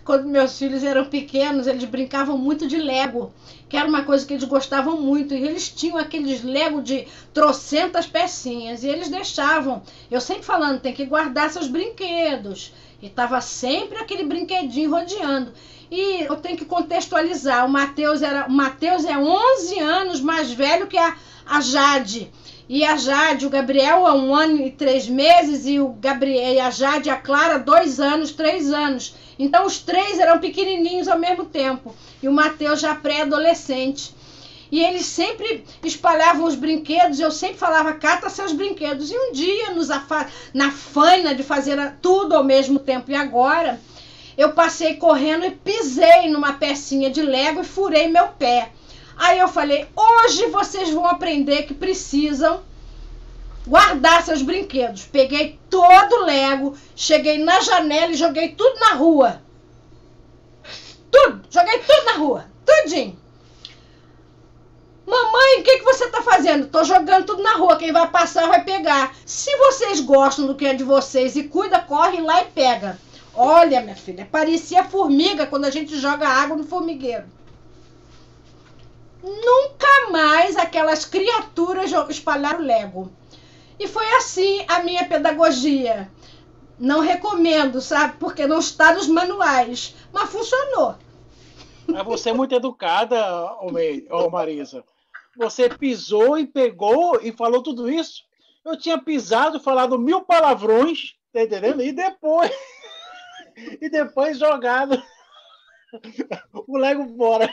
Speaker 3: Quando meus filhos eram pequenos, eles brincavam muito de Lego, que era uma coisa que eles gostavam muito. E eles tinham aqueles Lego de trocentas pecinhas. E eles deixavam. Eu sempre falando, tem que guardar seus brinquedos. E tava sempre aquele brinquedinho rodeando. E eu tenho que contextualizar. O Matheus é 11 anos mais velho que a Jade. E a Jade, o Gabriel há 1 ano e 3 meses, e a Jade e a Clara 2 anos, 3 anos. Então os 3 eram pequenininhos ao mesmo tempo. E o Matheus já pré-adolescente. E eles sempre espalhavam os brinquedos, eu sempre falava, cata seus brinquedos. E um dia, na faina de fazer tudo ao mesmo tempo, e agora, eu passei correndo e pisei numa pecinha de Lego e furei meu pé. Aí eu falei, hoje vocês vão aprender que precisam guardar seus brinquedos. Peguei todo o Lego, cheguei na janela e joguei tudo na rua. Tudo, joguei tudo na rua, tudinho. Mamãe, o que você está fazendo? Estou jogando tudo na rua, quem vai passar vai pegar. Se vocês gostam do que é de vocês e cuida, corre lá e pega. Olha, minha filha, parecia formiga quando a gente joga água no formigueiro. Nunca mais aquelas criaturas espalharam Lego. E foi assim a minha pedagogia. Não recomendo, sabe? Porque não está nos manuais. Mas funcionou.
Speaker 5: Mas você é muito educada, Marisa. Você pisou e pegou e falou tudo isso. Eu tinha pisado, falado 1000 palavrões, tá entendendo? E depois jogado o Lego fora.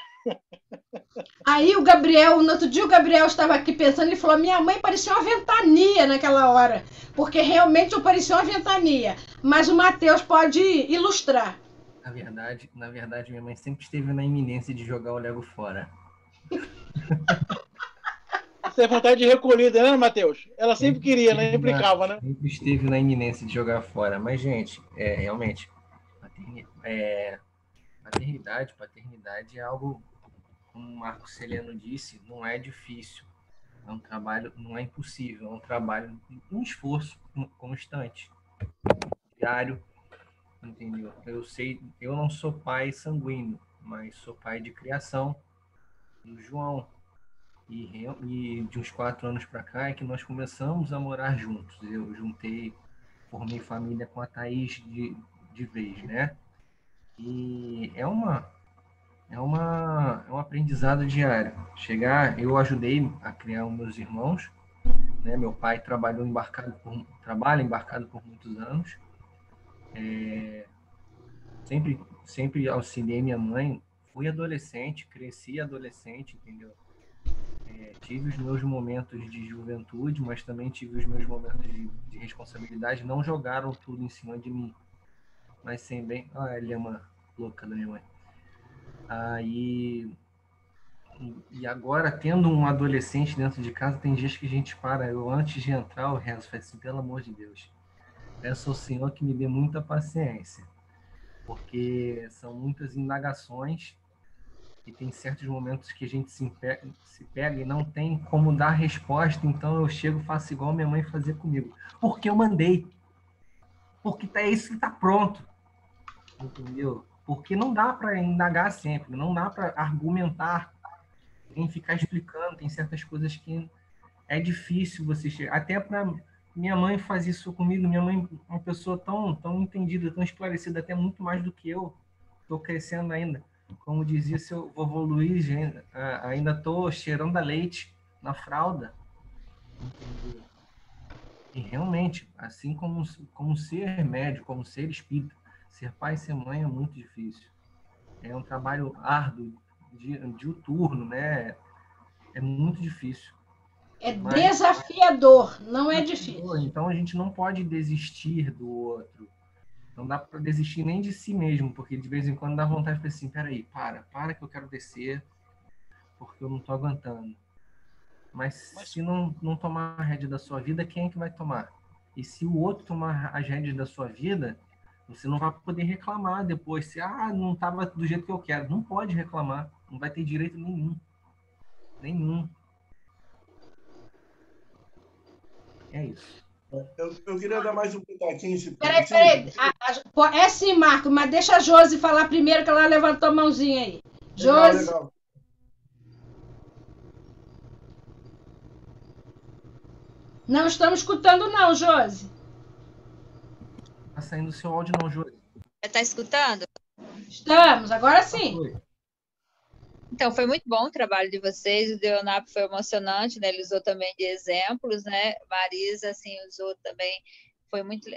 Speaker 3: Aí o Gabriel, no outro dia o Gabriel estava aqui pensando, ele falou, minha mãe parecia uma ventania naquela hora, porque realmente eu parecia uma ventania, mas o Matheus pode ilustrar.
Speaker 6: Na verdade, minha mãe sempre esteve na iminência de jogar o Lego fora.
Speaker 5: Você tem vontade de recolhida, né, Matheus? Ela sempre queria, né? Implicava, né?
Speaker 6: Sempre esteve na iminência de jogar fora, mas, gente, realmente, paternidade é algo, como o Marco Celeno disse, não é difícil, é um trabalho, não é impossível, é um trabalho, um esforço constante, diário, entendeu? Eu não sou pai sanguíneo, mas sou pai de criação do João, e de uns 4 anos para cá é que nós começamos a morar juntos. Eu formei família com a Thaís de vez, né? E é um aprendizado diário. Eu ajudei a criar os meus irmãos, né? Meu pai trabalha embarcado por muitos anos. Sempre auxiliei minha mãe. Fui adolescente, cresci adolescente, entendeu? Tive os meus momentos de juventude, mas também tive os meus momentos de responsabilidade. Não jogaram tudo em cima de mim, mas sem bem... Olha a lema louca da minha mãe. E agora, tendo um adolescente dentro de casa, tem dias que a gente para. Eu, antes de entrar, eu rezo, falo assim, pelo amor de Deus, peço ao Senhor que me dê muita paciência, porque são muitas indagações e tem certos momentos que a gente se pega e não tem como dar resposta, então eu chego e faço igual minha mãe fazia comigo. Porque eu mandei. Porque é isso que está pronto. Entendeu? Porque não dá para indagar sempre, não dá para argumentar, tem que ficar explicando, tem certas coisas que é difícil você chegar. Até para minha mãe faz isso comigo, minha mãe é uma pessoa tão entendida, tão esclarecida, até muito mais do que eu. Estou crescendo ainda. Como dizia seu vovô Luiz, ainda estou cheirando a leite na fralda. Entendeu? E realmente, assim como ser médico, como ser espírita, ser pai e ser mãe é muito difícil. É um trabalho árduo, diuturno, né? É muito difícil.
Speaker 3: Mas desafiador, não é difícil.
Speaker 6: Então a gente não pode desistir do outro. Não dá para desistir nem de si mesmo, porque de vez em quando dá vontade de falar assim, peraí, para que eu quero descer, porque eu não estou aguentando. Mas se não tomar a rédea da sua vida, quem é que vai tomar? E se o outro tomar as rédeas da sua vida, você não vai poder reclamar depois. Se não estava do jeito que eu quero. Não pode reclamar. Não vai ter direito nenhum. Nenhum. É isso.
Speaker 2: Eu queria dar mais um pitaquinho.
Speaker 3: Peraí. É sim, Marco, mas deixa a Josi falar primeiro, que ela levantou a mãozinha aí. Josi.
Speaker 2: Legal.
Speaker 3: Não estamos escutando não, Josi.
Speaker 6: Tá saindo o seu áudio não, Josi.
Speaker 7: Está escutando?
Speaker 3: Estamos, agora sim.
Speaker 7: Então, foi muito bom o trabalho de vocês, o Leonardo foi emocionante, né? Ele usou também de exemplos, né? Marisa, assim, usou também, foi muito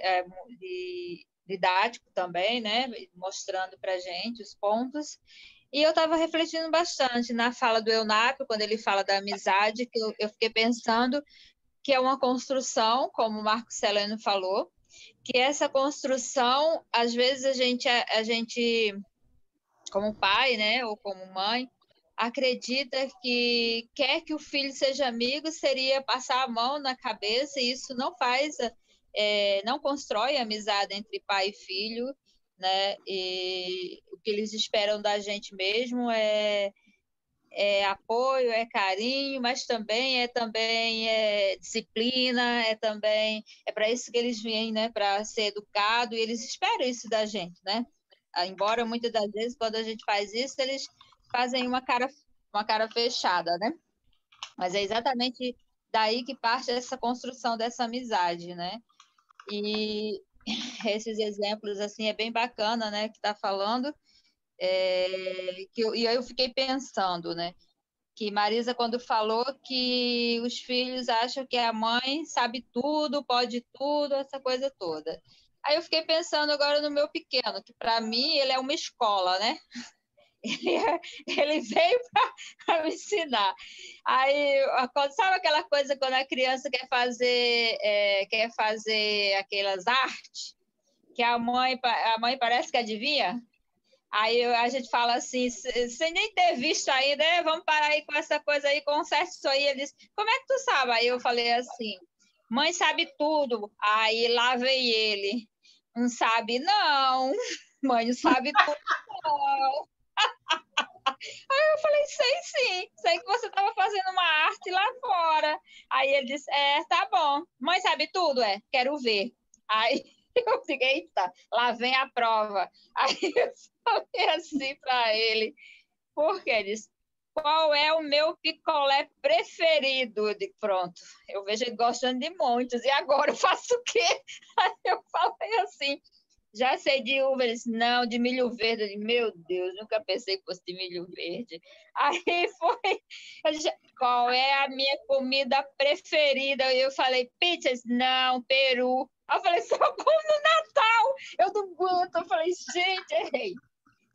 Speaker 7: didático também, né? Mostrando para a gente os pontos. E eu estava refletindo bastante na fala do Eunápio, quando ele fala da amizade, que eu fiquei pensando que é uma construção, como o Marco Celeno falou, que essa construção, às vezes a gente como pai, né, ou como mãe, acredita que quer que o filho seja amigo seria passar a mão na cabeça, e isso não faz, não constrói amizade entre pai e filho, né? E o que eles esperam da gente mesmo é apoio, é carinho, mas também é disciplina, é para isso que eles vêm, né? Para ser educado, e eles esperam isso da gente, né? Embora muitas das vezes, quando a gente faz isso, eles fazem uma cara fechada, né? Mas é exatamente daí que parte essa construção dessa amizade, né? E esses exemplos, assim, é bem bacana, né? Que está falando. E aí eu fiquei pensando, né? Que Marisa, quando falou que os filhos acham que a mãe sabe tudo, pode tudo, essa coisa toda. Aí eu fiquei pensando agora no meu pequeno, que para mim ele é uma escola, né? Ele veio para me ensinar. Aí, sabe aquela coisa quando a criança quer fazer aquelas artes, que a mãe parece que adivinha? Aí a gente fala assim, sem nem ter visto ainda, vamos parar aí com essa coisa aí, conserte isso aí. Ele disse, como é que tu sabe? Aí eu falei assim, mãe sabe tudo. Aí lá vem ele, não sabe não, mãe não sabe tudo não. Aí eu falei, sei sim, sei que você estava fazendo uma arte lá fora. Aí ele disse, tá bom, mãe sabe tudo? Quero ver. Aí eu fiquei, eita, lá vem a prova. Aí eu falei assim para ele, porque ele disse, qual é o meu picolé preferido? Eu digo, pronto, eu vejo ele gostando de muitos, e agora eu faço o quê? Aí eu falei assim, já sei de uva. Ele disse, não, de milho verde. Eu disse, meu Deus, nunca pensei que fosse de milho verde. Aí foi, eu disse, qual é a minha comida preferida? E eu falei, pizza. Não, peru. Aí eu falei, só como no Natal. Eu não aguento. Eu falei, gente, errei.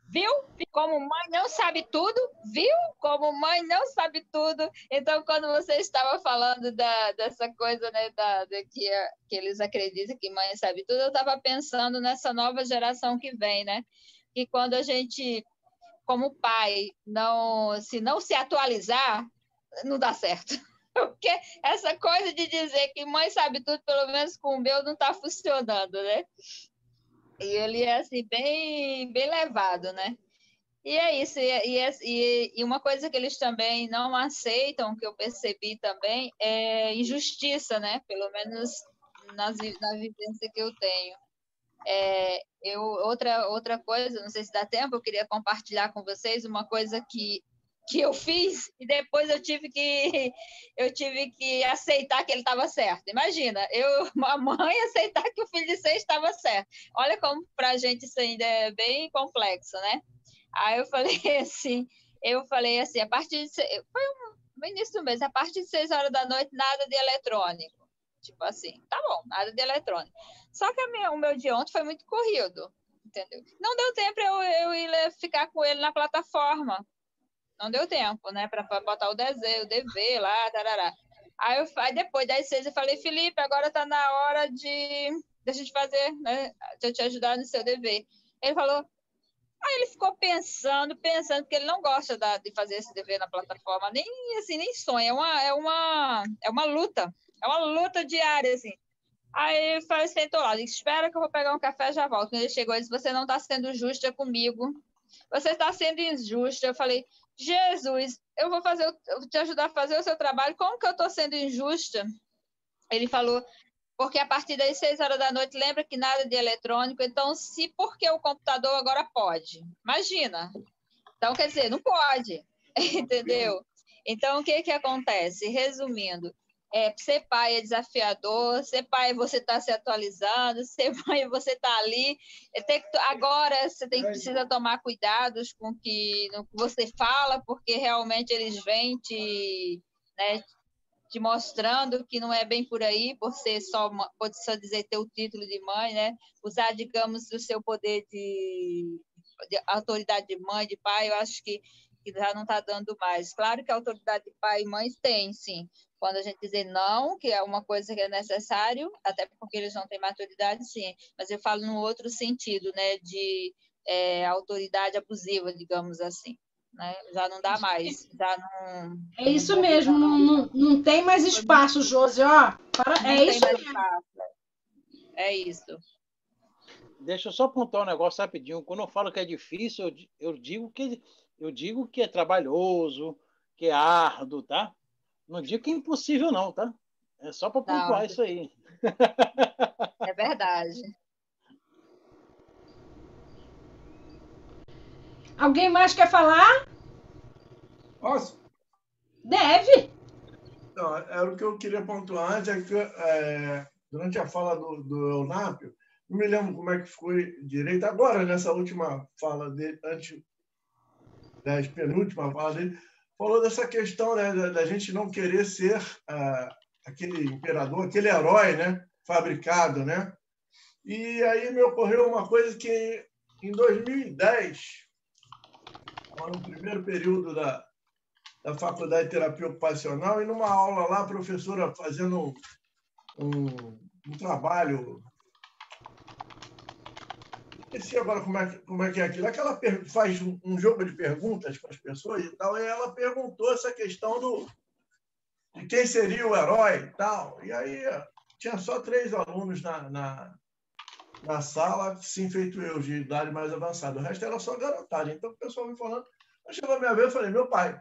Speaker 7: Viu? Como mãe não sabe tudo, viu? Como mãe não sabe tudo. Então, quando você estava falando dessa coisa, né, que eles acreditam que mãe sabe tudo, eu estava pensando nessa nova geração que vem, né? E quando a gente, como pai, se não se atualizar, não dá certo. Porque essa coisa de dizer que mãe sabe tudo, pelo menos com o meu, não está funcionando, né? E ele é assim, bem, bem levado, né? E é isso, e uma coisa que eles também não aceitam, que eu percebi também, é injustiça, né? Pelo menos na vivência que eu tenho. Outra coisa, não sei se dá tempo, eu queria compartilhar com vocês uma coisa que eu fiz e depois eu tive que aceitar que ele estava certo. Imagina, uma mãe aceitar que o filho de 6 estava certo. Olha como para a gente isso ainda é bem complexo, né? Aí eu falei assim, a partir de... Foi no início do mês, a partir de 6 horas da noite, nada de eletrônico. Tipo assim, tá bom, nada de eletrônico. Só que o meu dia ontem foi muito corrido, entendeu? Não deu tempo eu ir ficar com ele na plataforma. Não deu tempo, né, para botar o desenho, o dever lá, tarará. Aí depois das 6 eu falei, Felipe, agora tá na hora de a gente fazer, né, de eu te ajudar no seu dever. Ele falou, aí ele ficou pensando, porque ele não gosta de fazer esse dever na plataforma, nem sonha, é uma luta diária, assim. Aí ele sentou lá, disse, espera que eu vou pegar um café e já volto. Quando ele chegou, ele disse, você não está sendo justa comigo, você está sendo injusta. Eu falei, Jesus, eu vou te ajudar a fazer o seu trabalho, como que eu estou sendo injusta? Ele falou, porque a partir das 6 horas da noite, lembra que nada de eletrônico, então porque o computador agora pode? Imagina. Então, quer dizer, não pode, entendeu? Então, o que acontece? Resumindo, ser pai é desafiador, ser pai você está se atualizando, ser mãe você está ali. Agora você precisa tomar cuidados com no que você fala, porque realmente eles vêm te mostrando que não é bem por aí, pode só dizer ter o título de mãe, né? Usar, digamos, o seu poder autoridade de mãe, de pai, eu acho que já não está dando mais. Claro que a autoridade de pai e mãe tem, sim. Quando a gente dizer não, que é uma coisa que é necessário, até porque eles não têm maturidade, sim. Mas eu falo no outro sentido, né, de autoridade abusiva, digamos assim. Né? Já não dá mais. Já não,
Speaker 3: é isso mesmo, não tem mais espaço, Josi, ó. É isso mesmo.
Speaker 7: É isso.
Speaker 5: Deixa eu só apontar um negócio rapidinho. Quando eu falo que é difícil, eu digo que é trabalhoso, que é árduo, tá? Não digo que é impossível, não, tá? É só para pontuar isso aí.
Speaker 7: É verdade.
Speaker 3: Alguém mais quer falar?
Speaker 2: Posso?
Speaker 3: Deve.
Speaker 2: Não, era o que eu queria pontuar antes, durante a fala do Eunápio, não me lembro como é que foi direito, agora, nessa última fala dele, antes da penúltima fala dele, falou dessa questão, né, da gente não querer ser aquele imperador, aquele herói, né, fabricado, né? E aí me ocorreu uma coisa que, em 2010, no primeiro período da Faculdade de Terapia Ocupacional, e numa aula lá, a professora fazendo um trabalho. Esqueci agora como é que é aquilo. Aquela faz um jogo de perguntas para as pessoas e tal, e ela perguntou essa questão de quem seria o herói e tal. E aí tinha só 3 alunos na sala, sim, feito eu, de idade mais avançada. O resto era só garotada. Então o pessoal me falando. Aí chegou a minha vez, eu falei, meu pai.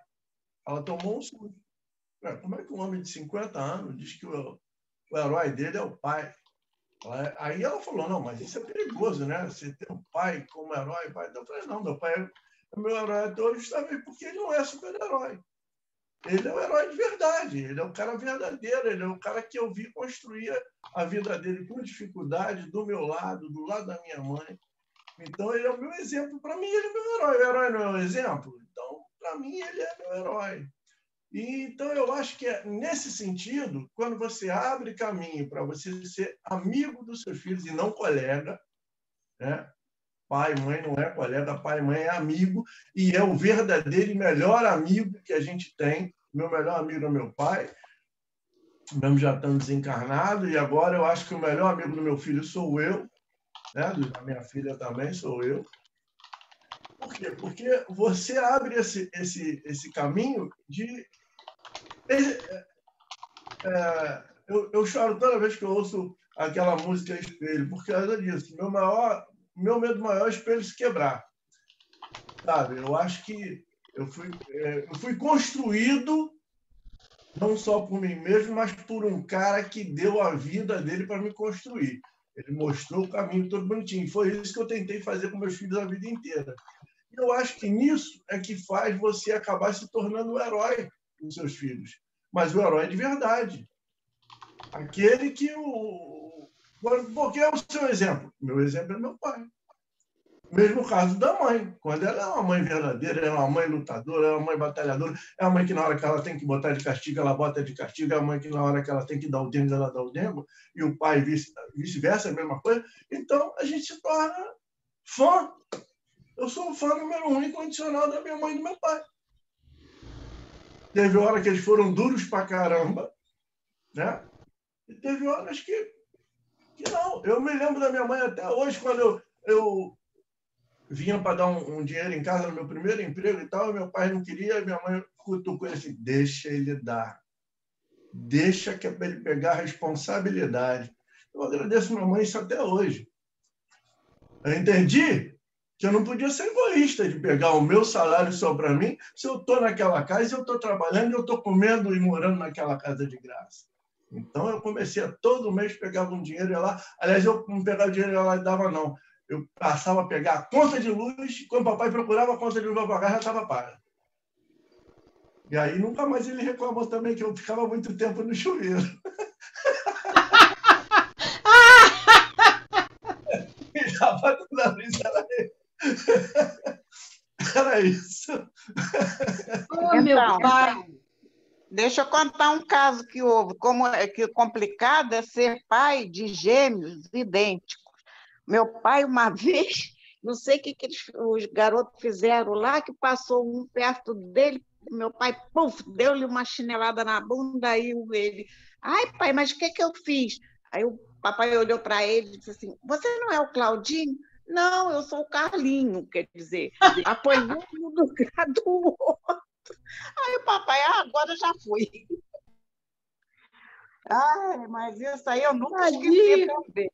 Speaker 2: Ela tomou um susto. Como é que um homem de 50 anos diz que o herói dele é o pai? Aí ela falou, não, mas isso é perigoso, né? Você ter um pai como herói. Pai. Então eu falei, não, meu pai é meu herói até hoje justamente porque ele não é super-herói. Ele é o herói de verdade, ele é o cara verdadeiro, ele é o cara que eu vi construir a vida dele com dificuldade, do meu lado, do lado da minha mãe. Então, ele é o meu exemplo. Para mim, ele é meu herói. O herói não é o exemplo? Então, para mim, ele é meu herói. Então, eu acho que nesse sentido, quando você abre caminho para você ser amigo dos seus filhos e não colega, né? Pai e mãe não é colega, pai e mãe é amigo, e é o verdadeiro e melhor amigo que a gente tem. Meu melhor amigo é meu pai, mesmo já estando desencarnado, e agora eu acho que o melhor amigo do meu filho sou eu, né? Da minha filha também sou eu. Por quê? Porque você abre esse caminho de... eu choro toda vez que eu ouço aquela música Espelho, por causa disso. Meu medo maior é o espelho se quebrar. Sabe? Eu acho que eu fui construído não só por mim mesmo, mas por um cara que deu a vida dele para me construir. Ele mostrou o caminho todo bonitinho. Foi isso que eu tentei fazer com meus filhos a vida inteira. E eu acho que nisso é que faz você acabar se tornando o herói dos seus filhos. Mas o herói de verdade. Aquele que Porque é o seu exemplo. Meu exemplo é meu pai. Mesmo caso da mãe. Quando ela é uma mãe verdadeira, é uma mãe lutadora, é uma mãe batalhadora, é uma mãe que na hora que ela tem que botar de castigo, ela bota de castigo, é uma mãe que na hora que ela tem que dar o dengo, ela dá o dengo, e o pai vice-versa, a mesma coisa. Então, a gente se torna fã. Eu sou um fã número 1 incondicional da minha mãe e do meu pai. Teve hora que eles foram duros pra caramba, né? E teve horas que não. Eu me lembro da minha mãe até hoje, quando eu vinha para dar um dinheiro em casa no meu primeiro emprego e tal, meu pai não queria, minha mãe cutucou ele assim, deixa ele dar. Deixa que é para ele pegar a responsabilidade. Eu agradeço minha mãe isso até hoje. Eu entendi que eu não podia ser egoísta de pegar o meu salário só para mim, se eu estou naquela casa, eu estou trabalhando, eu estou comendo e morando naquela casa de graça. Então, eu comecei a todo mês pegava um dinheiro e ia lá. Aliás, eu não pegava dinheiro e ia lá e dava, não. Eu passava a pegar a conta de luz, e quando o papai procurava a conta de luz para pagar, já estava paga. E aí, nunca mais ele reclamou também que eu ficava muito tempo no chuveiro. E dava tudo a brisa, era isso.
Speaker 3: Oh, meu pai.
Speaker 8: Deixa eu contar um caso que houve. Como é que complicado é ser pai de gêmeos idênticos. Meu pai, uma vez, Não sei o que os garotos fizeram lá, que passou um perto dele, meu pai, puf, deu-lhe uma chinelada na bunda, aí ele, ai, pai, mas o que eu fiz? Aí o papai olhou para ele e disse assim, você não é o Claudinho? Não, eu sou o Carlinho, quer dizer, apanhou no lugar do outro. Aí o papai, agora já fui. Ai, mas isso aí eu nunca esqueci também.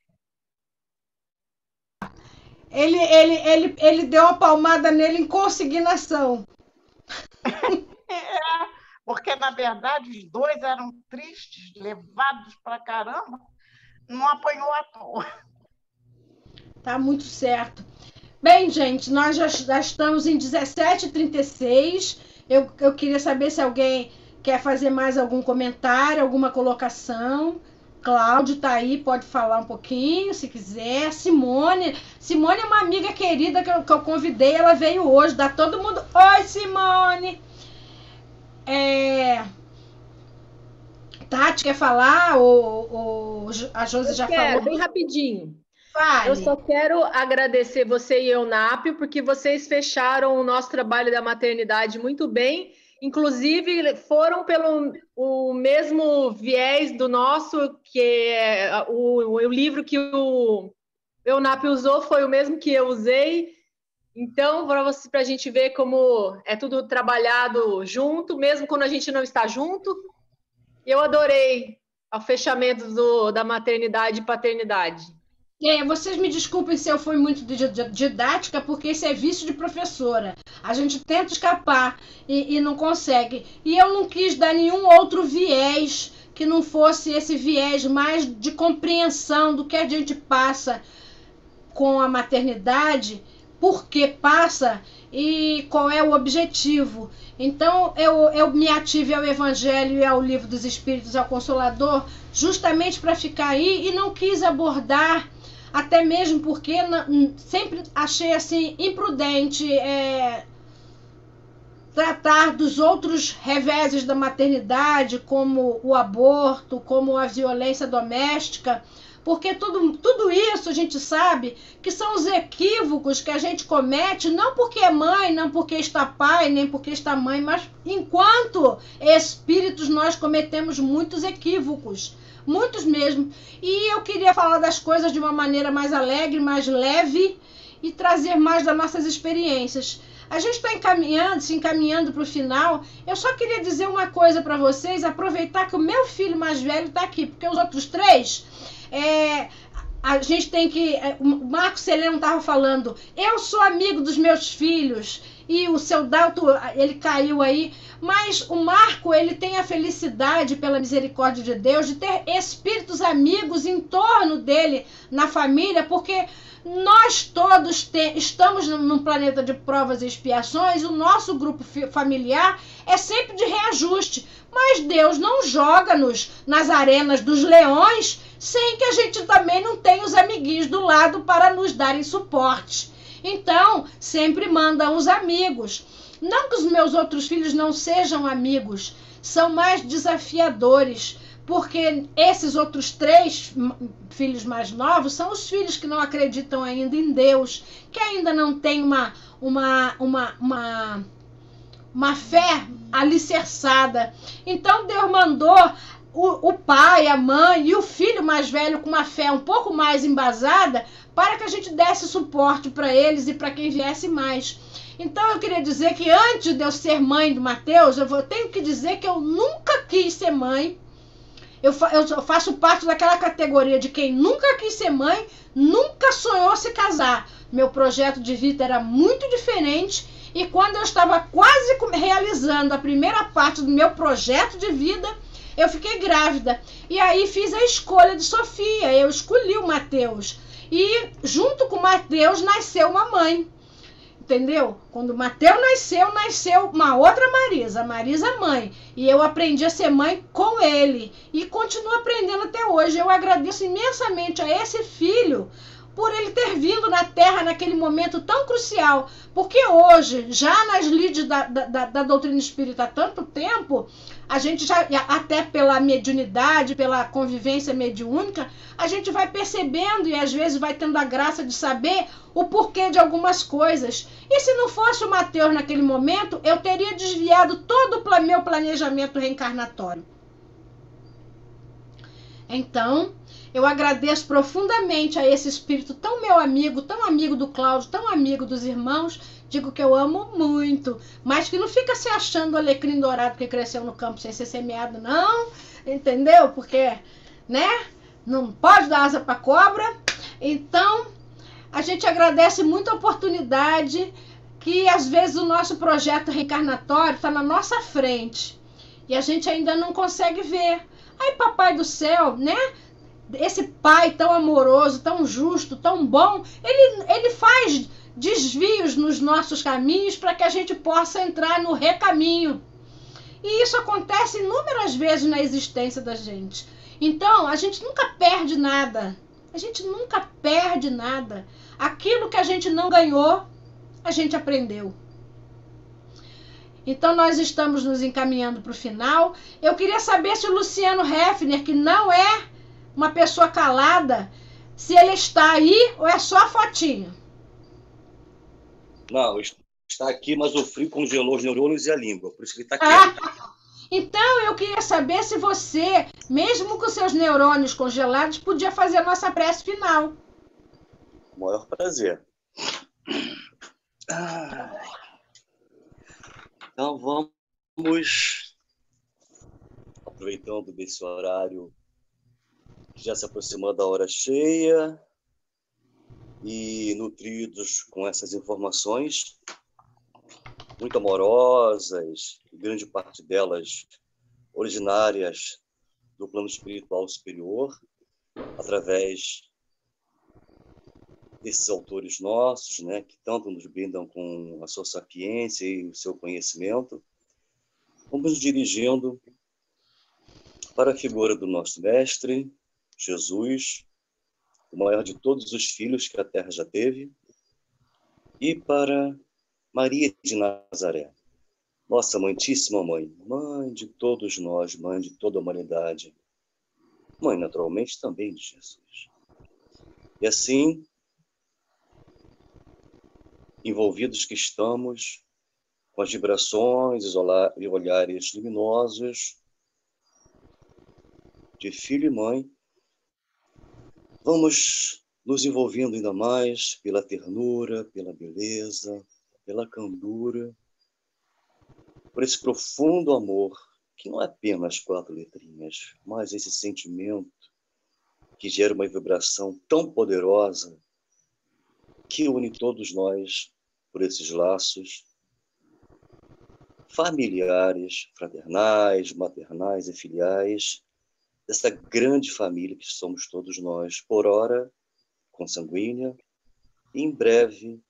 Speaker 3: Ele deu uma palmada nele em consignação.
Speaker 8: Porque, na verdade, os dois eram tristes, levados pra caramba, não apanhou à toa.
Speaker 3: Tá muito certo. Bem, gente, nós já estamos em 17h36. Eu queria saber se alguém quer fazer mais algum comentário, alguma colocação. Cláudio tá aí, pode falar um pouquinho, se quiser. Simone é uma amiga querida que eu convidei, ela veio hoje, dá todo mundo... Oi, Simone! Tati, quer falar? Ou a Josi já falou?
Speaker 4: Bem rapidinho.
Speaker 3: Fale.
Speaker 4: Eu só quero agradecer você e Eunápio, porque vocês fecharam o nosso trabalho da maternidade muito bem. Inclusive, foram pelo o mesmo viés do nosso, que é o livro que o Eunápio usou, foi o mesmo que eu usei. Então, para a gente ver como é tudo trabalhado junto, mesmo quando a gente não está junto. Eu adorei o fechamento da maternidade e paternidade.
Speaker 3: Vocês me desculpem se eu fui muito didática, porque esse é vício de professora. A gente tenta escapar e não consegue. E eu não quis dar nenhum outro viés que não fosse esse viés mais de compreensão do que a gente passa com a maternidade, por que passa e qual é o objetivo. Então, eu me ative ao Evangelho e ao Livro dos Espíritos, ao Consolador, justamente para ficar aí, e não quis abordar, até mesmo porque sempre achei assim imprudente tratar dos outros reveses da maternidade, como o aborto, como a violência doméstica, porque tudo isso a gente sabe que são os equívocos que a gente comete, não porque é mãe, não porque está pai, nem porque está mãe, mas enquanto espíritos nós cometemos muitos equívocos. Muitos mesmo. E eu queria falar das coisas de uma maneira mais alegre, mais leve e trazer mais das nossas experiências. A gente está se encaminhando para o final. Eu só queria dizer uma coisa para vocês, aproveitar que o meu filho mais velho está aqui, porque os outros três, a gente tem que... O Marco Celeno estava falando, eu sou amigo dos meus filhos, e o seu Dalto, ele caiu aí, mas o Marco, ele tem a felicidade, pela misericórdia de Deus, de ter espíritos amigos em torno dele, na família, porque nós todos estamos num planeta de provas e expiações, o nosso grupo familiar é sempre de reajuste, mas Deus não joga-nos nas arenas dos leões sem que a gente também não tenha os amiguinhos do lado para nos darem suporte. Então, sempre manda os amigos. Não que os meus outros filhos não sejam amigos, são mais desafiadores, porque esses outros três filhos mais novos são os filhos que não acreditam ainda em Deus, que ainda não têm uma fé alicerçada. Então, Deus mandou o pai, a mãe e o filho mais velho com uma fé um pouco mais embasada para que a gente desse suporte para eles e para quem viesse mais. Então eu queria dizer que antes de eu ser mãe do Mateus, tenho que dizer que eu nunca quis ser mãe. Eu faço parte daquela categoria de quem nunca quis ser mãe, nunca sonhou se casar. Meu projeto de vida era muito diferente e quando eu estava quase realizando a primeira parte do meu projeto de vida, eu fiquei grávida. E aí fiz a escolha de Sofia, eu escolhi o Mateus. E junto com o Mateus nasceu uma mãe. Entendeu? Quando o Mateus nasceu uma outra Marisa, a Marisa mãe. E eu aprendi a ser mãe com ele. E continuo aprendendo até hoje. Eu agradeço imensamente a esse filho por ele ter vindo na Terra naquele momento tão crucial. Porque hoje, já nas lides da doutrina espírita há tanto tempo, a gente já, até pela mediunidade, pela convivência mediúnica, a gente vai percebendo e às vezes vai tendo a graça de saber o porquê de algumas coisas. E se não fosse o Mateus naquele momento, eu teria desviado todo o meu planejamento reencarnatório. Então, eu agradeço profundamente a esse espírito tão meu amigo, tão amigo do Cláudio, tão amigo dos irmãos. Digo que eu amo muito, mas que não fica se achando alecrim dourado que cresceu no campo sem ser semeado, não, entendeu? Porque, né, não pode dar asa para cobra. Então, a gente agradece muito a oportunidade que, às vezes, o nosso projeto reencarnatório está na nossa frente e a gente ainda não consegue ver. Aí, Papai do Céu, né? Esse Pai tão amoroso, tão justo, tão bom, ele faz desvios nos nossos caminhos para que a gente possa entrar no recaminho. E isso acontece inúmeras vezes na existência da gente. Então, a gente nunca perde nada. A gente nunca perde nada. Aquilo que a gente não ganhou, a gente aprendeu. Então, nós estamos nos encaminhando para o final. Eu queria saber se o Luciano Heffner, que não é uma pessoa calada, se ele está aí ou é só a fotinha.
Speaker 9: Não, está aqui, mas o frio congelou os neurônios e a língua, por isso que ele está quieto.
Speaker 3: Então, eu queria saber se você, mesmo com seus neurônios congelados, podia fazer a nossa prece final.
Speaker 9: O maior prazer. Então, vamos, aproveitando desse horário, que já se aproximou da hora cheia, e nutridos com essas informações muito amorosas, grande parte delas originárias do plano espiritual superior, através desses autores nossos, né, que tanto nos brindam com a sua sapiência e o seu conhecimento, vamos nos dirigindo para a figura do nosso mestre, Jesus, o maior de todos os filhos que a Terra já teve, e para Maria de Nazaré, nossa amantíssima mãe, mãe de todos nós, mãe de toda a humanidade, mãe, naturalmente, também de Jesus. E assim, envolvidos que estamos com as vibrações e olhares luminosos de filho e mãe, vamos nos envolvendo ainda mais pela ternura, pela beleza, pela candura, por esse profundo amor, que não é apenas 4 letrinhas, mas esse sentimento que gera uma vibração tão poderosa que une todos nós por esses laços familiares, fraternais, maternais e filiais, dessa grande família que somos todos nós, por ora consanguínea, e em breve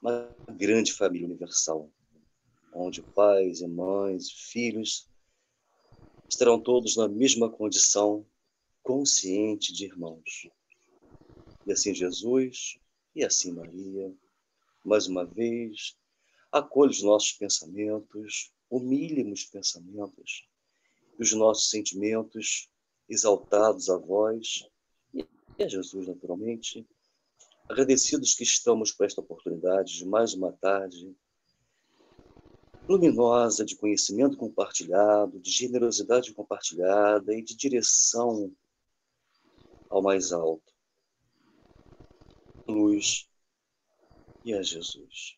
Speaker 9: uma grande família universal, onde pais e mães e filhos estarão todos na mesma condição consciente de irmãos. E assim Jesus, e assim Maria, mais uma vez, acolhe os nossos pensamentos, humilhe-nos pensamentos, e os nossos sentimentos exaltados a vós, e a Jesus, naturalmente, agradecidos que estamos por esta oportunidade de mais uma tarde luminosa de conhecimento compartilhado, de generosidade compartilhada e de direção ao mais alto. Luz e a Jesus.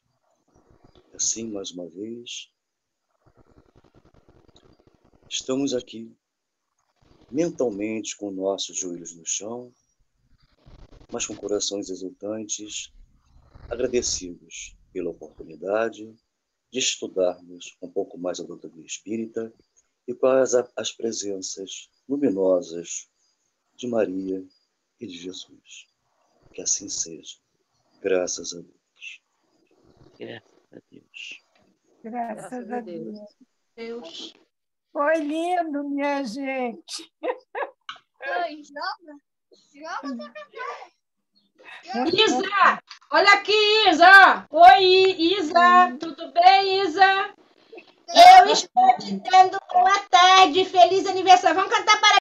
Speaker 9: Assim, mais uma vez, estamos aqui mentalmente com nossos joelhos no chão, mas com corações exultantes, agradecidos pela oportunidade de estudarmos um pouco mais a doutrina espírita e quais as presenças luminosas de Maria e de Jesus. Que assim seja. Graças a Deus.
Speaker 1: Graças a Deus.
Speaker 10: Graças a Deus.
Speaker 3: Foi
Speaker 10: lindo, minha gente.
Speaker 11: Joga.
Speaker 3: Isa, olha aqui, Isa. Oi, Isa. Tudo bem, Isa? Eu estou te dando boa tarde. Feliz aniversário. Vamos cantar para